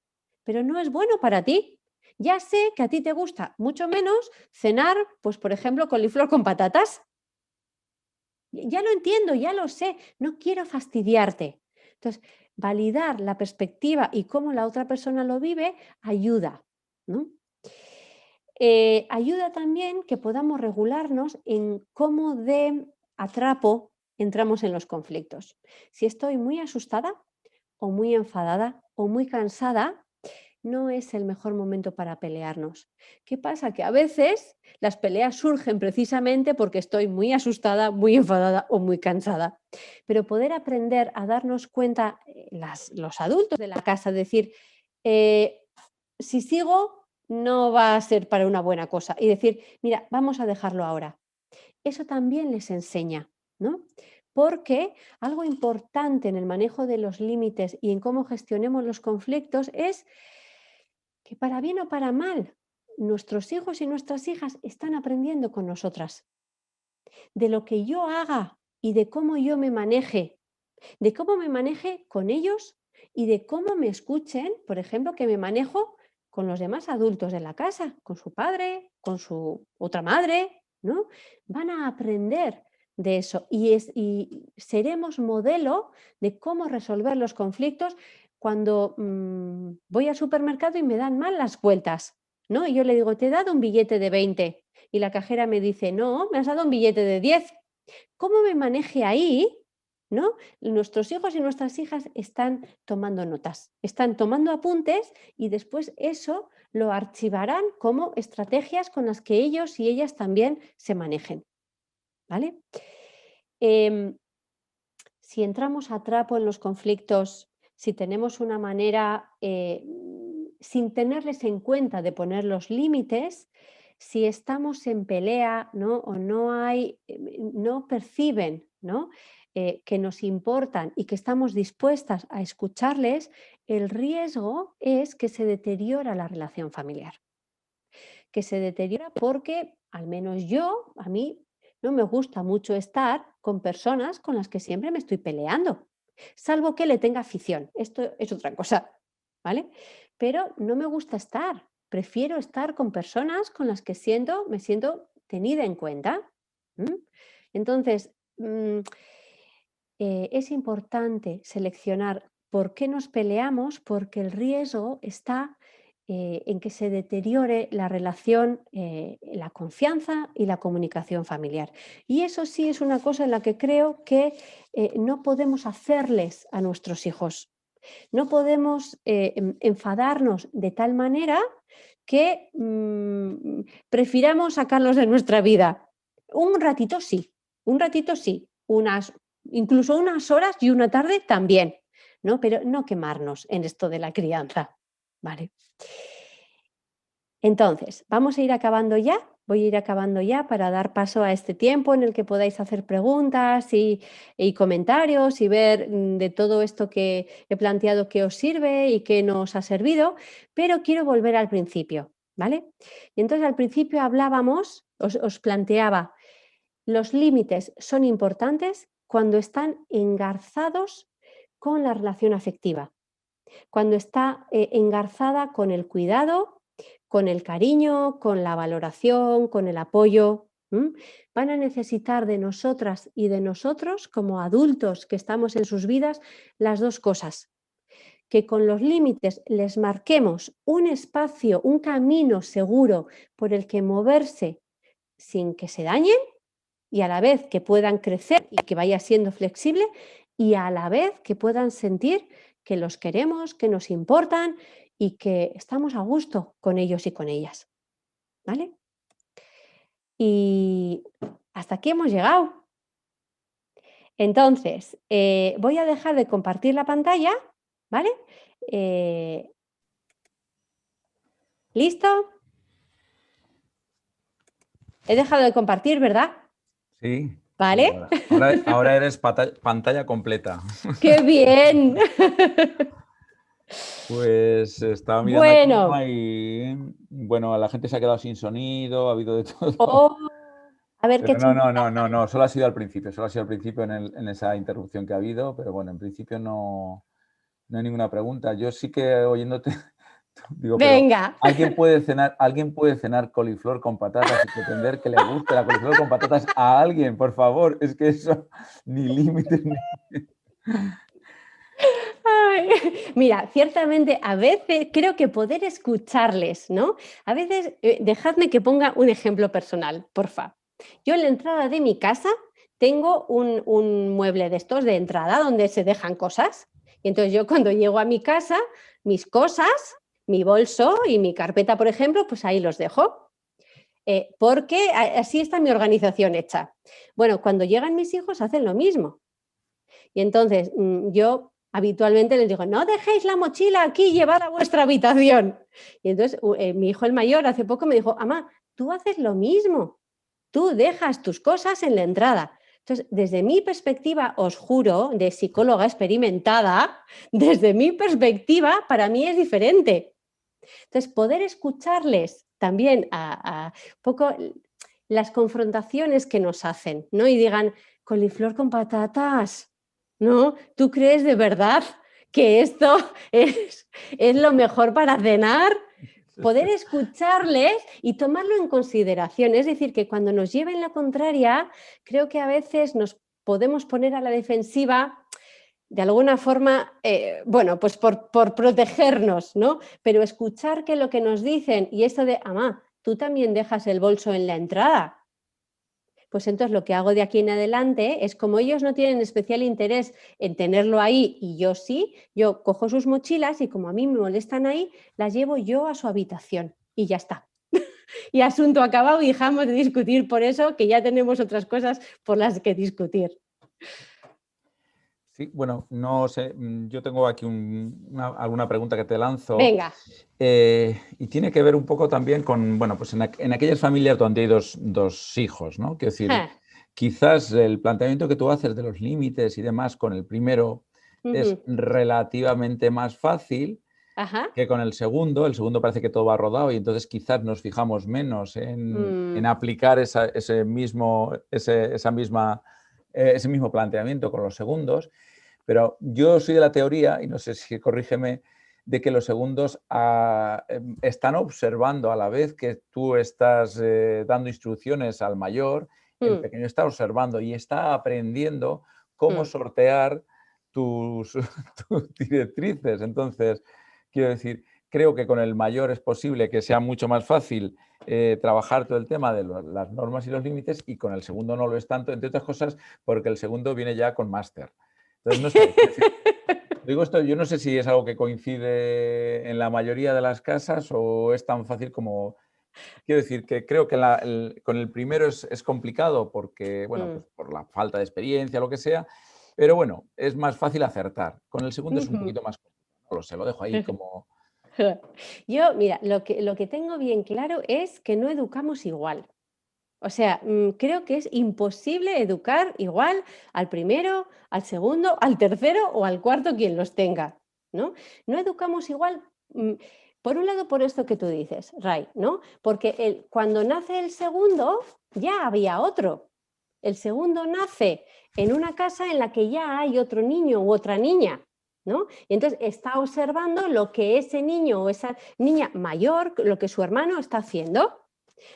pero no es bueno para ti. Ya sé que a ti te gusta mucho menos cenar, pues por ejemplo, coliflor con patatas. Ya lo entiendo, ya lo sé, no quiero fastidiarte. Entonces, validar la perspectiva y cómo la otra persona lo vive ayuda, ¿no? Ayuda también que podamos regularnos en cómo de atrapo entramos en los conflictos. Si estoy muy asustada o muy enfadada o muy cansada, no es el mejor momento para pelearnos. ¿Qué pasa? Que a veces las peleas surgen precisamente porque estoy muy asustada, muy enfadada o muy cansada. Pero poder aprender a darnos cuenta, los adultos de la casa, decir, eh, si sigo, no va a ser para una buena cosa. Y decir, mira, vamos a dejarlo ahora. Eso también les enseña, ¿no? Porque algo importante en el manejo de los límites y en cómo gestionemos los conflictos es que para bien o para mal, nuestros hijos y nuestras hijas están aprendiendo con nosotras. De lo que yo haga y de cómo yo me maneje, de cómo me maneje con ellos y de cómo me escuchen, por ejemplo, que me manejo con los demás adultos de la casa, con su padre, con su otra madre, ¿no? Van a aprender de eso y seremos modelo de cómo resolver los conflictos cuando voy al supermercado y me dan mal las vueltas, ¿no? Y yo le digo, te he dado un billete de 20 y la cajera me dice, no, me has dado un billete de 10. ¿Cómo me maneje ahí? ¿No? Nuestros hijos y nuestras hijas están tomando notas, están tomando apuntes y después eso lo archivarán como estrategias con las que ellos y ellas también se manejen. ¿Vale? Em, si entramos a trapo en los conflictos, si tenemos una manera, sin tenerles en cuenta, de poner los límites, si estamos en pelea, ¿no? O no hay, no perciben, ¿no? Que nos importan y que estamos dispuestas a escucharles, el riesgo es que se deteriora la relación familiar. que se deteriora porque, al menos yo, a mí, no me gusta mucho estar con personas con las que siempre me estoy peleando, salvo que le tenga afición. Esto es otra cosa, ¿vale? Pero no me gusta estar. Prefiero estar con personas con las que me siento tenida en cuenta. ¿M? Entonces, es importante seleccionar por qué nos peleamos, porque el riesgo está en que se deteriore la relación, la confianza y la comunicación familiar. Y eso sí es una cosa en la que creo que no podemos hacerles a nuestros hijos. No podemos enfadarnos de tal manera que prefiramos sacarlos de nuestra vida. Un ratito sí, incluso unas horas y una tarde también, ¿no? Pero no quemarnos en esto de la crianza, ¿vale? Entonces, vamos a ir acabando ya. Voy a ir acabando ya para dar paso a este tiempo en el que podáis hacer preguntas y comentarios y ver de todo esto que he planteado qué os sirve y qué nos ha servido, pero quiero volver al principio, ¿vale? Y entonces al principio hablábamos, os planteaba, los límites son importantes cuando están engarzados con la relación afectiva, cuando está engarzada con el cuidado, con el cariño, con la valoración, con el apoyo. Van a necesitar de nosotras y de nosotros, como adultos que estamos en sus vidas, las dos cosas. Que con los límites les marquemos un espacio, un camino seguro por el que moverse sin que se dañen y a la vez que puedan crecer y que vaya siendo flexible y a la vez que puedan sentir que los queremos, que nos importan y que estamos a gusto con ellos y con ellas. ¿Vale? Y hasta aquí hemos llegado. Entonces, voy a dejar de compartir la pantalla, ¿vale? ¿Listo? He dejado de compartir, ¿verdad? Sí. ¿Vale? Ahora eres pantalla completa. ¡Qué bien! Pues estaba mirando aquí, no Bueno, hay... Bueno, la gente se ha quedado sin sonido, ha habido de todo. oh, a ver qué Pero no, no, chunguitas. no, no, no, solo ha sido al principio, solo ha sido al principio en esa interrupción que ha habido, pero bueno, en principio no hay ninguna pregunta. Yo sí que oyéndote, digo, pero Venga. alguien puede cenar coliflor con patatas y pretender que le guste la coliflor con patatas a alguien, por favor, es que eso ni límites ni... Ay, mira, ciertamente a veces creo que poder escucharles, ¿no? A veces, dejadme que ponga un ejemplo personal, porfa. Yo en la entrada de mi casa tengo un mueble de estos de entrada donde se dejan cosas. Y entonces yo cuando llego a mi casa, mis cosas, mi bolso y mi carpeta, por ejemplo, pues ahí los dejo. Porque así está mi organización hecha. Bueno, cuando llegan mis hijos hacen lo mismo. Y entonces yo habitualmente les digo, no dejéis la mochila aquí, llevad a vuestra habitación. Y entonces mi hijo el mayor hace poco me dijo, mamá, tú haces lo mismo, tú dejas tus cosas en la entrada. Entonces, desde mi perspectiva, os juro, de psicóloga experimentada, desde mi perspectiva, para mí es diferente. Entonces, poder escucharles también a poco las confrontaciones que nos hacen, ¿no? Y digan, coliflor con patatas, ¿no? ¿Tú crees de verdad que esto es lo mejor para cenar? Poder escucharles y tomarlo en consideración. Es decir, que cuando nos lleven la contraria, creo que a veces nos podemos poner a la defensiva de alguna forma, bueno, pues por protegernos, ¿no? Pero escuchar que lo que nos dicen y esto de, mamá, tú también dejas el bolso en la entrada. Pues entonces lo que hago de aquí en adelante es, como ellos no tienen especial interés en tenerlo ahí y yo sí, yo cojo sus mochilas y como a mí me molestan ahí, las llevo yo a su habitación y ya está. Y asunto acabado y dejamos de discutir por eso, que ya tenemos otras cosas por las que discutir. Sí, bueno, no sé, yo tengo aquí alguna pregunta que te lanzo. Venga. Y tiene que ver un poco también con, bueno, pues en aquellas familias donde hay dos hijos, ¿no? Quiero decir, quizás el planteamiento que tú haces de los límites y demás con el primero es relativamente más fácil, Ajá. que con el segundo parece que todo va rodado y entonces quizás nos fijamos menos en Mm, aplicar ese mismo planteamiento con los segundos, pero yo soy de la teoría, y no sé si corrígeme, de que los segundos están observando a la vez que tú estás dando instrucciones al mayor, el mm, pequeño está observando y está aprendiendo cómo mm, sortear tus, tus directrices. Entonces, quiero decir, creo que con el mayor es posible que sea mucho más fácil trabajar todo el tema de las normas y los límites, y con el segundo no lo es tanto, entre otras cosas porque el segundo viene ya con máster. Entonces, no sé, quiero decir, digo esto, yo no sé si es algo que coincide en la mayoría de las casas o es tan fácil como... Quiero decir que creo que con el primero es complicado porque, bueno, mm, pues por la falta de experiencia, lo que sea, pero bueno, es más fácil acertar. Con el segundo es un ujú. poquito más complicado. No lo sé, lo dejo ahí como... Yo, mira, lo que tengo bien claro es que no educamos igual. O sea, creo que es imposible educar igual al primero, al segundo, al tercero o al cuarto, quien los tenga, ¿no? No educamos igual, por un lado, por esto que tú dices, Ray, ¿no? Porque cuando nace el segundo, ya había otro. El segundo nace en una casa en la que ya hay otro niño u otra niña, ¿no? Y entonces está observando lo que ese niño o esa niña mayor, lo que su hermano está haciendo.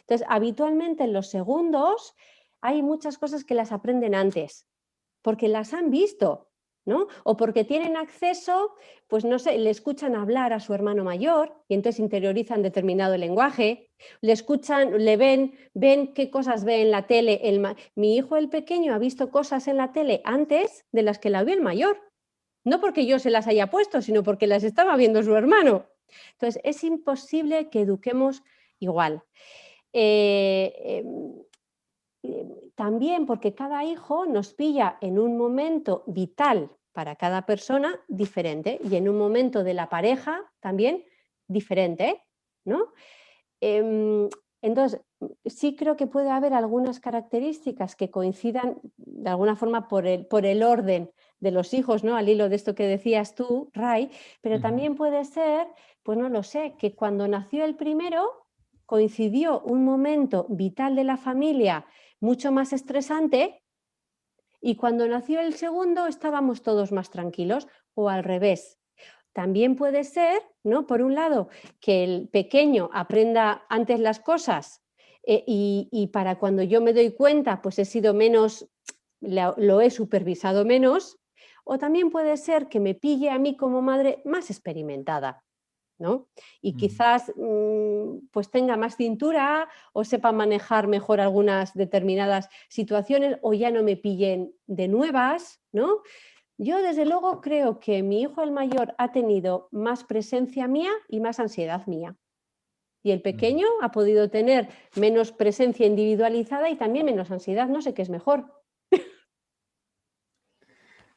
Entonces, habitualmente en los segundos hay muchas cosas que las aprenden antes, porque las han visto, ¿no? O porque tienen acceso, pues no sé, le escuchan hablar a su hermano mayor y entonces interiorizan determinado lenguaje, le escuchan, ven qué cosas ve en la tele. Mi hijo el pequeño ha visto cosas en la tele antes de las que la vio el mayor, no porque yo se las haya puesto, sino porque las estaba viendo su hermano. Entonces, es imposible que eduquemos igual. Eh, También porque cada hijo nos pilla en un momento vital para cada persona diferente y en un momento de la pareja también diferente, ¿no? Em, entonces, sí creo que puede haber algunas características que coincidan de alguna forma por el orden de los hijos, ¿no? Al hilo de esto que decías tú, Ray, pero Ujú, también puede ser, pues no lo sé, que cuando nació el primero coincidió un momento vital de la familia mucho más estresante y cuando nació el segundo estábamos todos más tranquilos o al revés. También puede ser, ¿no? Por un lado, que el pequeño aprenda antes las cosas y para cuando yo me doy cuenta, pues he sido menos, lo he supervisado menos, o también puede ser que me pille a mí como madre más experimentada, ¿no? Y ujú. quizás pues tenga más cintura o sepa manejar mejor algunas determinadas situaciones o ya no me pillen de nuevas, ¿no? Yo desde luego creo que mi hijo el mayor ha tenido más presencia mía y más ansiedad mía. Y el Ujú. pequeño ha podido tener menos presencia individualizada y también menos ansiedad. No sé qué es mejor.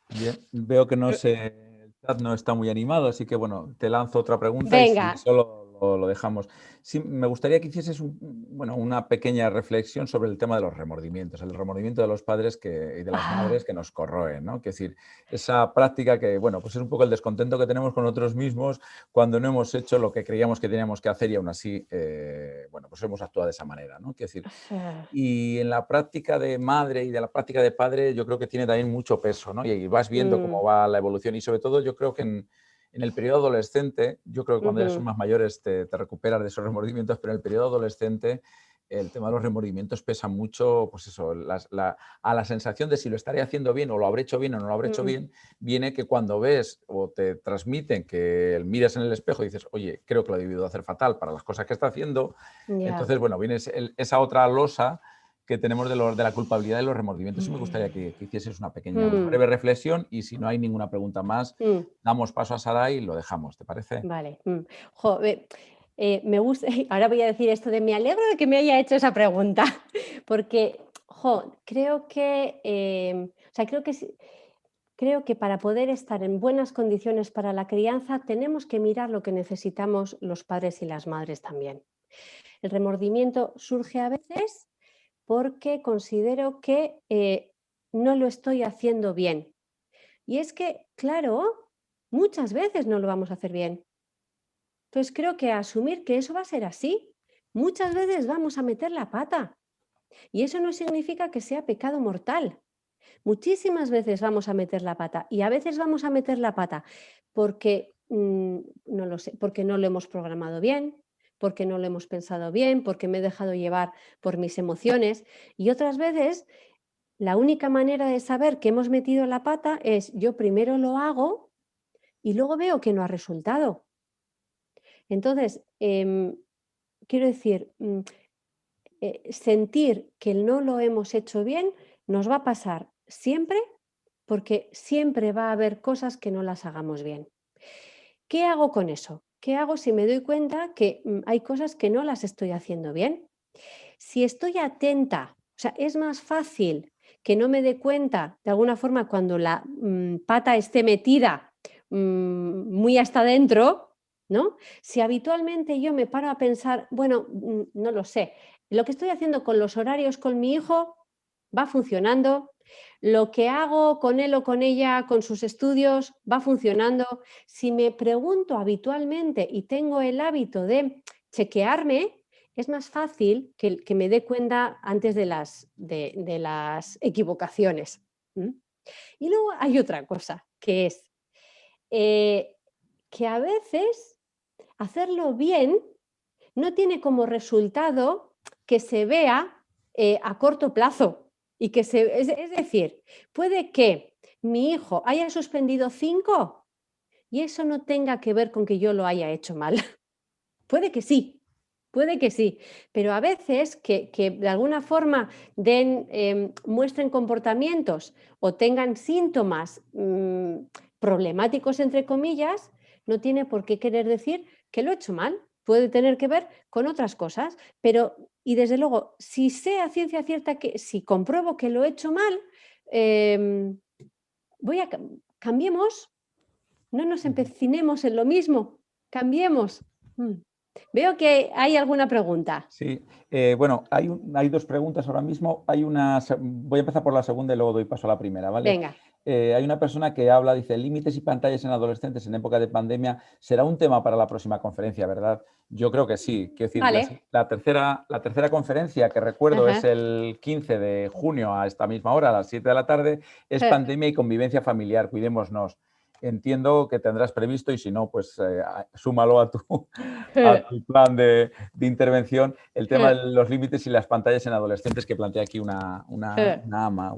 Bien, veo que el chat no está muy animado, así que bueno, te lanzo otra pregunta y si Venga. solo lo dejamos. Sí, me gustaría que hicieses bueno, una pequeña reflexión sobre el tema de los remordimientos, el remordimiento de los padres y de las Ah, madres que nos corroen, ¿no? Que decir, esa práctica que, bueno, pues es un poco el descontento que tenemos con nosotros mismos cuando no hemos hecho lo que creíamos que teníamos que hacer y aún así, bueno, pues hemos actuado de esa manera, ¿no? Quiero decir, sí. y en la práctica de madre y de la práctica de padre, yo creo que tiene también mucho peso, ¿no? Y vas viendo cómo Mm, va la evolución. Y sobre todo, yo creo que en el periodo adolescente, yo creo que cuando ya son ujú, más mayores te recuperas de esos remordimientos, pero en el periodo adolescente el tema de los remordimientos pesa mucho, pues eso, a la sensación de si lo estaré haciendo bien o lo habré hecho bien o no lo habré hecho mm, bien, viene que cuando ves o te transmiten que miras en el espejo y dices, oye, creo que lo he debido hacer fatal para las cosas que está haciendo, ya. entonces, bueno, viene esa otra losa que tenemos de la culpabilidad y los remordimientos. Sí me gustaría Mm, que hicieses una mm, breve reflexión y si no hay ninguna pregunta más, mm. damos paso a Sara y lo dejamos, ¿te parece? Vale. Jo, me gusta, ahora voy a decir esto de me alegro de que me haya hecho esa pregunta, porque creo que, o sea, creo que para poder estar en buenas condiciones para la crianza tenemos que mirar lo que necesitamos los padres y las madres también. El remordimiento surge a veces porque considero que no lo estoy haciendo bien. Y es que, claro, muchas veces no lo vamos a hacer bien. Entonces creo que asumir que eso va a ser así. Muchas veces vamos a meter la pata y eso no significa que sea pecado mortal. Muchísimas veces vamos a meter la pata y a veces vamos a meter la pata porque, no lo sé, porque no lo hemos programado bien, porque no lo hemos pensado bien, porque me he dejado llevar por mis emociones y otras veces la única manera de saber que hemos metido la pata es yo primero lo hago y luego veo que no ha resultado. Entonces, quiero decir, sentir que no lo hemos hecho bien nos va a pasar siempre porque siempre va a haber cosas que no las hagamos bien. ¿Qué hago con eso? ¿Qué hago si me doy cuenta que hay cosas que no las estoy haciendo bien? Si estoy atenta, o sea, es más fácil que no me dé cuenta de alguna forma cuando la pata esté metida muy hasta adentro, ¿no? Si habitualmente yo me paro a pensar, bueno, no lo sé, lo que estoy haciendo con los horarios con mi hijo va funcionando, lo que hago con él o con ella con sus estudios va funcionando. Si me pregunto habitualmente y tengo el hábito de chequearme, es más fácil que me dé cuenta antes de las equivocaciones. ¿M? Y luego hay otra cosa, que es eh, que a veces hacerlo bien no tiene como resultado que se vea a corto plazo. Y que es decir, puede que mi hijo haya suspendido 5 y eso no tenga que ver con que yo lo haya hecho mal. Puede que sí, pero a veces que de alguna forma muestren comportamientos o tengan síntomas problemáticos, entre comillas, no tiene por qué querer decir que lo he hecho mal. Puede tener que ver con otras cosas, pero, y desde luego, si sé a ciencia cierta que si compruebo que lo he hecho mal, em, cambiemos, no nos Ujú. empecinemos en lo mismo, cambiemos. Mm. Veo que hay alguna pregunta. Sí, bueno, hay dos preguntas ahora mismo. Voy a empezar por la segunda y luego doy paso a la primera, ¿vale? Venga, Hay una persona que habla, dice, límites y pantallas en adolescentes en época de pandemia. Será un tema para la próxima conferencia, ¿verdad? Yo creo que sí. Quiero decir, vale. la tercera conferencia que recuerdo es Ajá. el 15 de junio a esta misma hora, a las 7 de la tarde, es pandemia y convivencia familiar. Cuidémonos. Entiendo que tendrás previsto y si no, pues súmalo a tu plan de intervención, el tema de los límites y las pantallas en adolescentes que plantea aquí una ama.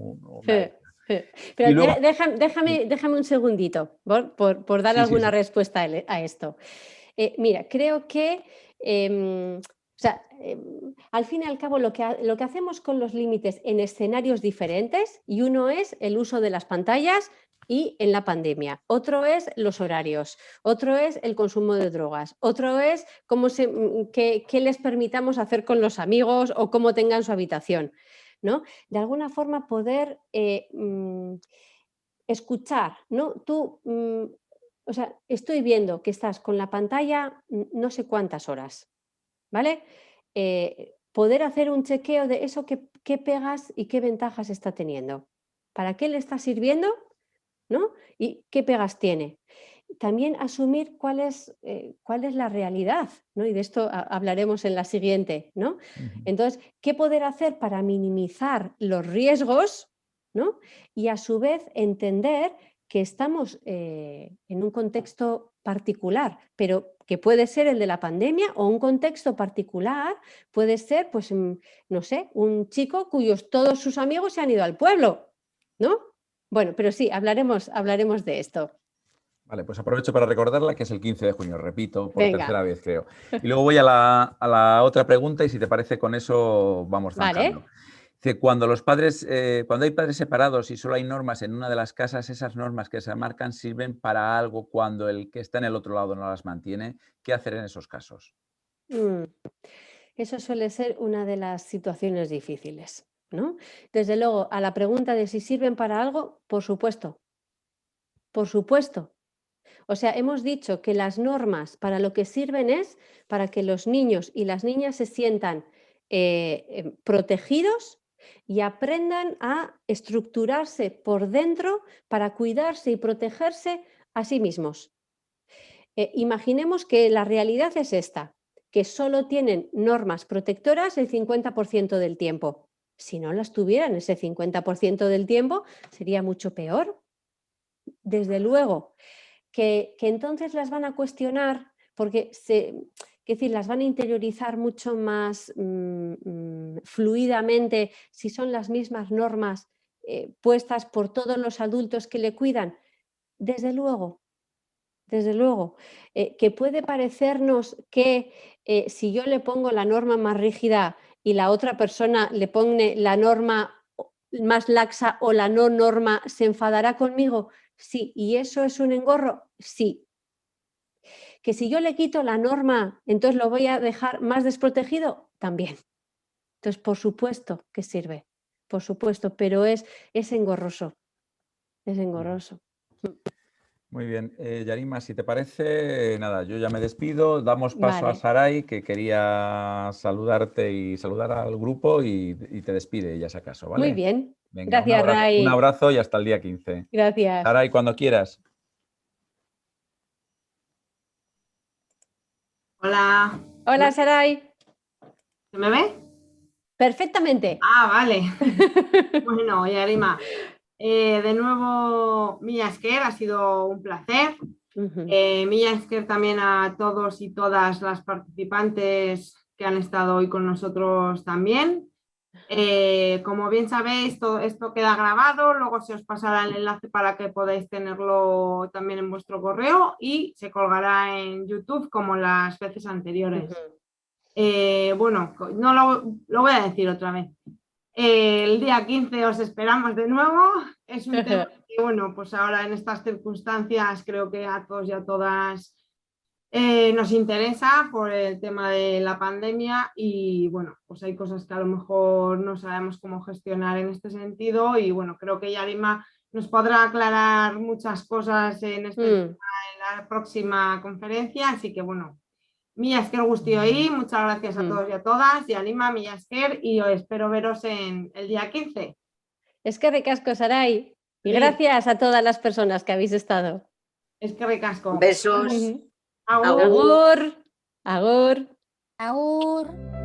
Pero Y luego, déjame un segundito por dar sí, sí, alguna sí. respuesta a esto. Mira, creo que o sea, al fin y al cabo lo que hacemos con los límites en escenarios diferentes, y uno es el uso de las pantallas y en la pandemia, otro es los horarios, otro es el consumo de drogas, otro es qué les permitamos hacer con los amigos o cómo tengan su habitación, ¿no? De alguna forma poder escuchar, ¿no? O sea, estoy viendo que estás con la pantalla no sé cuántas horas, ¿vale? Poder hacer un chequeo de eso, qué pegas y qué ventajas está teniendo. ¿Para qué le está sirviendo? ¿No? ¿Y qué pegas tiene? También asumir cuál es la realidad, ¿no? Y de esto hablaremos en la siguiente, ¿no? Ujú. Entonces, ¿qué poder hacer para minimizar los riesgos, ¿no? Y a su vez entender que estamos en un contexto particular, pero que puede ser el de la pandemia o un contexto particular, puede ser, pues, no sé, un chico cuyos todos sus amigos se han ido al pueblo, ¿no? Bueno, pero sí, hablaremos de esto. Vale, pues aprovecho para recordarla que es el 15 de junio, repito, por Venga, tercera vez creo. Y luego voy a la otra pregunta y si te parece con eso vamos zanjando. vale. Dice, cuando hay padres separados y solo hay normas en una de las casas, esas normas que se marcan sirven para algo cuando el que está en el otro lado no las mantiene. ¿Qué hacer en esos casos? Mm, Eso suele ser una de las situaciones difíciles, ¿no? Desde luego, a la pregunta de si sirven para algo, por supuesto, por supuesto. O sea, hemos dicho que las normas para lo que sirven es para que los niños y las niñas se sientan protegidos y aprendan a estructurarse por dentro para cuidarse y protegerse a sí mismos. Imaginemos que la realidad es esta, que solo tienen normas protectoras el 50% del tiempo. Si no las tuvieran ese 50% del tiempo, sería mucho peor. Desde luego, que entonces las van a cuestionar porque las van a interiorizar mucho más fluidamente si son las mismas normas puestas por todos los adultos que le cuidan. Desde luego. Que puede parecernos que si yo le pongo la norma más rígida y la otra persona le pone la norma más laxa o la no norma, ¿se enfadará conmigo? Sí. ¿Y eso es un engorro? Sí. ¿Que si yo le quito la norma, entonces lo voy a dejar más desprotegido? También. Entonces, por supuesto que sirve, por supuesto, pero es engorroso, es engorroso. Muy bien, Yarima, si te parece, nada, yo ya me despido, damos paso a Vale. Saray, que quería saludarte y saludar al grupo y te despide ella, si acaso, ¿vale? Muy bien. Venga, Gracias, un Ray. abrazo y hasta el día 15. Gracias. Saray, cuando quieras. Hola. Hola, Saray. ¿Se me ve? Perfectamente. Ah, vale. Bueno, Yarima, de nuevo, Milla Esker, ha sido un placer. Milla Esker también a todos y todas las participantes que han estado hoy con nosotros también. Como bien sabéis, todo esto queda grabado, luego se os pasará el enlace para que podáis tenerlo también en vuestro correo y se colgará en YouTube como las veces anteriores. Bueno, no lo voy a decir otra vez. El día 15 os esperamos de nuevo. Es un tema que, bueno, pues ahora en estas circunstancias creo que a todos y a todas nos interesa por el tema de la pandemia y, bueno, pues hay cosas que a lo mejor no sabemos cómo gestionar en este sentido y, bueno, creo que Yarima nos podrá aclarar muchas cosas en este tema en la próxima conferencia, así que, bueno, Milla Esker guztioi ahí, muchas gracias a todos y a todas, y anima Milla Esker y espero veros en el día 15. Eskerrik asko, Saray. Y gracias a todas las personas que habéis estado. Eskerrik asko. Besos. Agur. Agur. Agur. Agur.